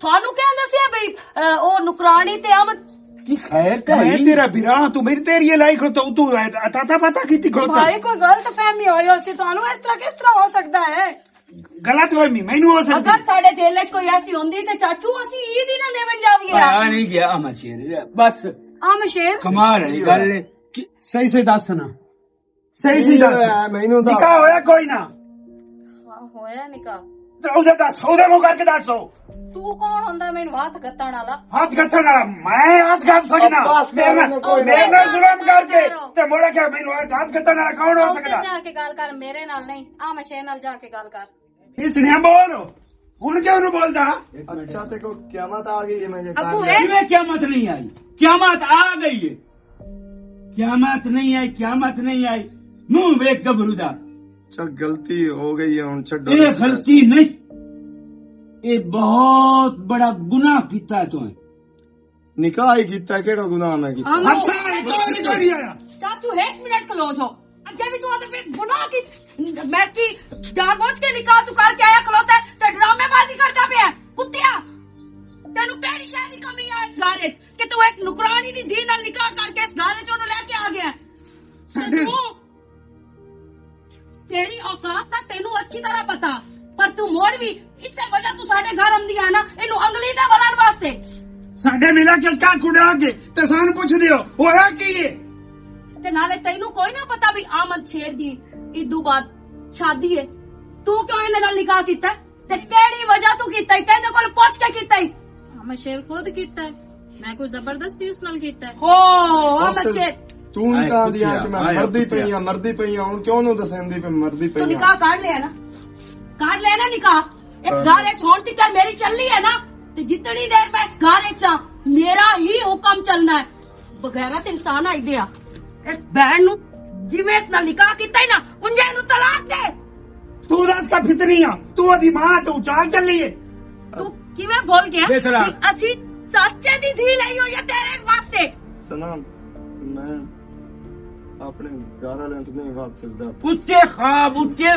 ਤੁਹਾਨੂੰ ਕਹਿੰਦਾ ਸੀ ਬਈ ਉਹ ਨੁਕਰਾਨੀ ਤੇ ਅਹਿਮਦ ਕੀ ਖੈਰ ਤਾਂ ਮੈਂ ਤੇਰਾ ਬਿਰਾ ਤੂੰ ਮੇਰੀ ਤੇਰੀ ਲਾਈ ਖੜੋ ਤੂੰ ਤਾਂ ਪਤਾ ਕੀਤੀ ਖੜੋ। ਭਾਈ ਕੋਈ ਗਲਤ ਫਹਿਮੀ ਹੋਈ ਹੋਸੀ, ਤੁਹਾਨੂੰ ਇਸ ਤਰ੍ਹਾਂ ਕਿਸ ਤਰ੍ਹਾਂ ਹੋ ਸਕਦਾ ਹੈ? ਗਲਤ ਫਹਿਮੀ ਮੈਨੂੰ ਹੋ ਸਕਦੀ। ਅਗਰ ਸਾਡੇ ਦਿਲ ਵਿੱਚ ਕੋਈ ਐਸੀ ਹੁੰਦੀ ਤੇ ਚਾਚੂ ਅਸੀਂ ਈਦ ਹੀ ਨਾ ਦੇਵਣ ਜਾਵੀਏ। ਆ ਨਹੀਂ ਗਿਆ ਅਮਰ ਸ਼ੇਰ, ਬਸ ਸ਼ੇਰ ਕਮਾਲ ਵਾਲੀ ਗੱਲ ਏ। ਸਹੀ ਦੱਸ ਨਾ, ਸਹੀ ਦੱਸ ਮੈਨੂੰ ਤਾਂ ਨਿਕਾਹ ਹੋਇਆ ਕੋਈ ਨਾ? ਹੋਇਆ ਨਿਕਾਹ। ਤੇ ਉਹਦੇ ਦੱਸ, ਉਹਦੇ ਮੂੰਹ ਕਰਕੇ ਦੱਸੋ। ਤੂੰ ਕੌਣ ਹੁੰਦਾ ਮੈਨੂੰ ਹੱਥ ਗੱਤਣ ਵਾਲਾ? ਹੱਥ ਗੱਥਣ ਵਾਲਾ ਮੈਂ ਹੱਥ ਗੱਥ ਸਕਦਾ? ਮੇਰੇ ਨਾਲ ਜ਼ੁਲਮ ਕਰਕੇ ਤੇ ਮੋੜਾ ਕਿ ਮੈਨੂੰ ਹੱਥ ਗੱਥਣ ਵਾਲਾ ਕੌਣ ਹੋ ਸਕਦਾ? ਜਾ ਕੇ ਗੱਲ ਕਰ, ਮੇਰੇ ਨਾਲ ਨਹੀਂ, ਆ ਮਸ਼ੇ ਨਾਲ ਜਾ ਕੇ ਗੱਲ ਕਰ। ਇਸ ਨੇ ਬੋਲ ਹੁਣ ਕਿਉਂ ਨੂੰ ਬੋਲਦਾ? ਅੱਛਾ ਤੇ ਕੋ ਕਿਆਮਤ ਆ ਗਈ ਹੈ। ਮੈਂ ਅੱਬੂ ਕਿਵੇਂ ਕਿਆਮਤ ਨਹੀਂ ਆਈ? ਕਿਆਮਤ ਆ ਗਈ ਹੈ। ਕਿਆਮਤ ਨਹੀਂ ਆਈ, ਕਿਆਮਤ ਨਹੀਂ ਆਈ। ਮੂੰਹ ਵੇਖ ਗੱਭਰੂ ਦਾ। ਅੱਛਾ ਗਲਤੀ ਹੋ ਗਈ ਹੈ, ਹੁਣ ਛੱਡੋ। ਇਹ ਗਲਤੀ ਨਹੀਂ, ਇਹ ਬਹੁਤ ਬੜਾ ਗੁਨਾਹ ਕੀਤਾ ਤੂੰ। ਨਿਕਾਹ ਹੀ ਕੀਤਾ, ਕਿਹੜਾ ਗੁਨਾਹ ਮੈਂ ਕੀਤਾ? ਅੱਛਾ ਨਹੀਂ ਕੋਈ ਆਇਆ। ਚਾਚੂ 1 ਮਿੰਟ ਖਲੋ ਜਾਓ। ਅੱਛਾ ਵੀ ਤੂੰ ਆਦੇ ਫਿਰ ਗੁਨਾਹ ਕੀ ਮੈਂ ਕੀ ਜਾਣਬੁੱਝ ਕੇ ਨਿਕਾਹ ਤੂੰ ਕਰਕੇ ਆਇਆ ਖਲੋਤਾ ਤੇ ਡਰਾਮੇਬਾਜ਼ੀ ਕਰਦਾ ਪਿਆ ਕੁੱਤਿਆ? ਤੈਨੂੰ ਕਿਹੜੀ ਸ਼ੈ ਦੀ ਕਮੀ ਆ ਇਸ ਘਰ ਵਿੱਚ ਕਿ ਤੂੰ ਇੱਕ ਨੁਕਰਾਨੀ ਦੀ ਧੀ ਨਾਲ ਨਿਕਾਹ ਕਰਕੇ ਇਸ ਘਰ ਵਿੱਚ ਉਹਨੂੰ ਲੈ ਕੇ ਆ ਗਿਆ? ਤੇਰੀ ਔਕਾਤ ਤਾਂ ਤੈਨੂੰ ਅੱਛੀ ਤਰ੍ਹਾਂ ਪਤਾ, ਪਰ ਤੂੰ ਮੋੜ ਵੀ ਇਸੇ ਵਜ੍ਹਾ ਤੂੰ ਸਾਡੇ ਘਰ ਆਉਂਦੀ ਆ ਨਾ ਇਹਨੂੰ ਅੰਗਲੀ ਤੇ ਵਲਣ ਵਾਸਤੇ। ਸਾਡੇ ਮਿਲਾ ਕੇ ਕਾ ਕੁੜਾ ਕੇ ਤੇ ਸਾਨੂੰ ਪੁੱਛਦੇ ਹੋ ਹੋਇਆ ਕੀ ਹੈ? ਤੇ ਨਾਲੇ ਤੈਨੂੰ ਕੋਈ ਨਾ ਪਤਾ ਵੀ ਅਹਿਮਦ ਸ਼ੇਰ ਦੀ ਇਦੋਂ ਬਾਅਦ ਸ਼ਾਦੀ ਹੈ। ਤੂੰ ਕਿਉਂ ਇਹਦੇ ਨਾਲ ਨਿਕਾਹ ਕੀਤਾ ਤੇ ਕਿਹੜੀ ਵਜ੍ਹਾ ਤੂੰ ਕੀਤਾ? ਕਿਹਦੇ ਕੋਲ ਪੁੱਛ ਕੇ ਕੀਤਾ? ਮੈਂ ਸ਼ੇਰ ਖੁਦ ਕੀਤਾ ਹੈ, ਮੈਂ ਕੋਈ ਜ਼ਬਰਦਸਤੀ ਉਸ ਨਾਲ ਕੀਤਾ ਹੈ। ਹੋ ਅਹਿਮਦ ਸ਼ੇਰ ਤੂੰ ਨਿਕਾਹ ਦਿਆ ਕਿ ਮੈਂ ਮਰਦੀ ਪਈ ਆ ਹੁਣ ਕਿਉਂ ਨੂੰ ਦੱਸਦੀ ਪਈ ਮਰਦੀ ਪਈ ਤੂੰ ਆ? ਨਿਕਾਹ ਕਰ ਲਿਆ ਨਾ, ਕਰ ਲਿਆ ਨਾ ਨਿਕਾਹ। ਇਸ ਘਰ ਵਿੱਚ ਹੁਣ ਤੱਕ ਮੇਰੀ ਚੱਲੀ ਹੈ ਨਾ ਤੇ ਜਿਤਨੀ ਦੇਰ ਮੈਂ ਇਸ ਘਰ ਵਿੱਚ ਆ ਮੇਰਾ ਹੀ ਹੁਕਮ ਚੱਲਣਾ ਹੈ। ਬਗੈਰਤ ਇਨਸਾਨ ਆਈਦੇ ਆ ਇਸ ਬੈਣ ਨੂੰ ਜਿਵੇਂ ਇਸ ਨਾਲ ਨਿਕਾਹ ਕੀਤਾ ਹੀ ਨਾ ਉਂਝੇ ਇਹਨੂੰ ਤਲਾਕ ਦੇ। ਤੂੰ ਦੱਸ ਕਾ ਫਿਤਨੀ ਆ? ਤੂੰ ਉਹਦੀ ਮਾਂ ਤੂੰ ਚਾਲ ਚੱਲੀ ਏ। ਤੂੰ ਕਿਵੇਂ ਬੋਲ ਗਿਆ? ਬੇਤਰਾ। ਅਸੀਂ ਸੱਚੇ ਦੀ ਧੀ ਲਈ ਹੋਈ ਹੈ ਤੇਰੇ ਵਾਸਤੇ। ਸਨਾ ਆਪਣੇ ਘਰ ਵਾਲਿਆਂ ਤੋਂ ਨਹੀਂ ਵਾਦ ਸਕਦਾ। ਉੱਚੇ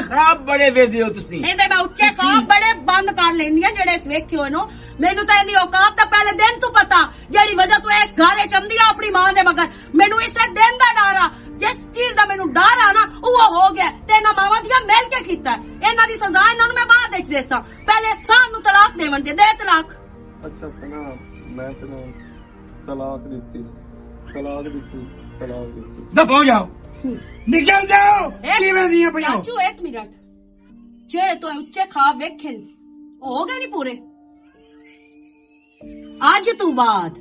ਖਾਬ ਬੜੇ ਵੇਖਦੇ ਹੋ ਤੁਸੀਂ। ਇਹਦੇ ਮੈਂ ਉੱਚੇ ਖਾਬ ਬੜੇ ਬੰਦ ਕਰ ਲੈਂਦੀ ਆ ਜਿਹੜੇ ਇਸ ਵੇਖਿਓ ਇਹਨੂੰ। ਮੈਨੂੰ ਤਾਂ ਇਹਦੀ ਔਕਾਤ ਤਾਂ ਪਹਿਲੇ ਦਿਨ ਤੋਂ ਪਤਾ, ਜਿਹੜੀ ਵਜ੍ਹਾ ਤੋਂ ਇਸ ਘਰ ਚ ਆਉਂਦੀ ਆ ਆਪਣੀ ਮਾਂ ਦੇ ਮਗਰ। ਮੈਨੂੰ ਇਸੇ ਦਿਨ ਦਾ ਡਰ ਆ, ਜਿਸ ਚੀਜ਼ ਦਾ ਮੈਨੂੰ ਡਰ ਆ ਨਾ ਉਹ ਹੋ ਗਿਆ ਤੇ ਇਹਨਾਂ ਮਾਵਾਂ ਦੀਆਂ ਮਿਲ ਕੇ ਕੀਤਾ। ਇਹਨਾਂ ਦੀ ਸਜ਼ਾ ਇਹਨਾਂ ਨੂੰ ਮੈਂ ਬਾਅਦ ਵਿੱਚ ਦੇਸਾਂ, ਪਹਿਲੇ ਸਾਨੂੰ ਤਲਾਕ ਦੇਵਣ ਦੇ ਤਲਾਕ। ਅੱਛਾ ਸਨਾ, ਮੈਂ ਤੈਨੂੰ ਤਲਾਕ ਦਿੱਤੀ। ਦਫਾ ਹੋ ਜਾਓ, ਨਿਕਲ ਜਾਓ। ਕਿਵੇਂ ਦੀਆਂ ਪਈਆਂ? ਚਾਚੂ ਇੱਕ ਮਿੰਟ, ਜਿਹੜੇ ਤੋਂ ਉੱਚੇ ਖਾਬ ਵੇਖੇ ਹੋ ਗਏ ਨਹੀਂ ਪੂਰੇ। ਅੱਜ ਤੋਂ ਬਾਅਦ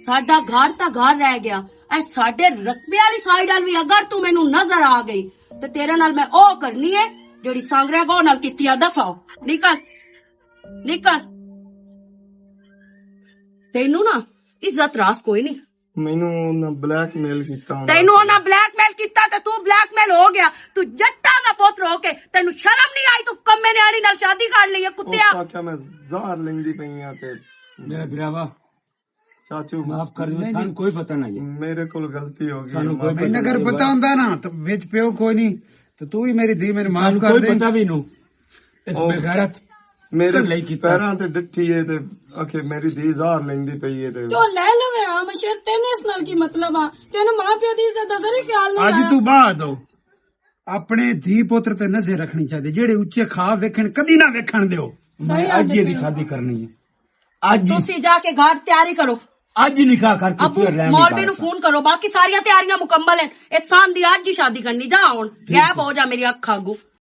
ਸਾਡਾ ਘਰ ਤਾਂ ਘਰ ਰਹਿ ਗਿਆ, ਇਹ ਸਾਡੇ ਰਕਬੇ ਵਾਲੀ ਸਾਈਡ ਵਾਲ ਵੀ ਅਗਰ ਤੂੰ ਮੈਨੂੰ ਨਜ਼ਰ ਆ ਗਈ ਤੇ ਤੇਰੇ ਨਾਲ ਮੈਂ ਉਹ ਕਰਨੀ ਹੈ ਜਿਹੜੀ ਸੰਗਰਿਆ ਕੋ ਨਾਲ ਕੀਤੀ ਆ। ਦਫਾ ਹੋ, ਨਿਕਲ। ਤੈਨੂੰ ਨਾ ਇੱਜ਼ਤ ਰਾਸ ਕੋਈ ਨਹੀਂ। ਮੈਨੂੰ ਉਹਨਾਂ ਬਲੈਕਮੇਲ ਕੀਤਾ। ਤੈਨੂੰ ਉਹਨਾਂ ਬਲੈਕਮੇਲ ਕੀਤਾ ਤੇ ਤੂੰ ਬਲੈਕਮੇਲ ਹੋ ਗਿਆ। ਤੂੰ ਜੱਟਾਂ ਦਾ ਪੁੱਤਰ ਹੋ ਕੇ ਤੈਨੂੰ ਸ਼ਰਮ ਨਹੀਂ ਆਈ? ਤੂੰ ਕੰਮੇ ਨਿਆਣੀ ਨਾਲ ਸ਼ਾਦੀ ਕਰ ਲਈ ਹੈ ਕੁੱਤਿਆ। ਉਹ ਆਖਿਆ ਮੈਂ ਜ਼ਾਹਰ ਲੈਂਦੀ ਪਈ ਆ ਤੇ ਮੇਰਾ ਭਰਾਵਾ ਚਾਚੂ ਮਾਫ ਕਰ ਦਿਓ, ਸਾਨੂੰ ਕੋਈ ਪਤਾ ਨਹੀਂ ਹੈ। ਮੇਰੇ ਕੋਲ ਗਲਤੀ ਹੋ ਗਈ। ਸਾਨੂੰ ਕੋਈ ਮੈਨੂੰ ਅਗਰ ਪਤਾ ਹੁੰਦਾ ਨਾ ਤਾਂ ਵਿੱਚ ਪਿਓ ਕੋਈ ਨਹੀਂ ਤੇ ਤੂੰ ਵੀ ਮੇਰੀ ਧੀ ਮੈਨੂੰ ਮਾਫ ਕਰ ਦੇ। ਕੋਈ ਪਤਾ ਵੀ ਨੂੰ ਇਸ ਬੇਗੈਰਤ ਮੇਰੇ ਪੈਰਾਂ ਤੇ ਡਿੱਠੀ ਏ ਤੇ ਆਖੇ ਮੇਰੀ ਧੀ ਜ਼ਾਹਰ ਲੈਂਦੀ ਪਈ ਏ ਤੇ ਤੂੰ ਲੈ ਲਵੇ ਆ ਮਸ਼ਰ। ਤੈਨੂੰ ਇਸ ਨਾਲ ਕੀ ਮਤਲਬ ਆ? ਤੈਨੂੰ ਮਾਂ ਪਿਓ ਦੀ ਇੱਜ਼ਤ ਦਾ ਜ਼ਰਾ ਖਿਆਲ ਨਹੀਂ ਅੱਜ ਤੂੰ ਬਾਅਦ ਹੋ ਆਪਣੇ ਧੀ ਪੁੱਤਰ ਤੇ ਨਜ਼ਰ ਰੱਖਣੀ ਚਾਹੀਦੀ। ਜਿਹੜੇ ਉੱਚੇ ਖਾਬ ਵੇਖਣ ਕਦੀ ਨਾ ਵੇਖਣ ਦਿਓ। ਮੈਂ ਅੱਜ ਇਹਦੀ ਸ਼ਾਦੀ ਕਰਨੀ ਹੈ। ਅੱਜ ਤੁਸੀਂ ਜਾ ਕੇ ਘਰ ਤਿਆਰੀ ਕਰੋ, ਅੱਜ ਨਿਕਾਹ ਕਰਕੇ ਅਬੂ ਮੌਲਵੀ ਨੂੰ ਫੋਨ ਕਰੋ। ਬਾਕੀ ਸਾਰੀਆਂ ਤਿਆਰੀਆਂ ਮੁਕੰਮਲ ਹਨ। ਇਹ ਸਾਨ ਦੀ ਅੱਜ ਹੀ ਸ਼ਾਦੀ ਕਰਨੀ। ਜਾ ਹੁਣ ਗੈਪ ਹੋ ਜਾ ਮੇਰੀ ਅੱਖਾਂ ਅੱਗੋਂ।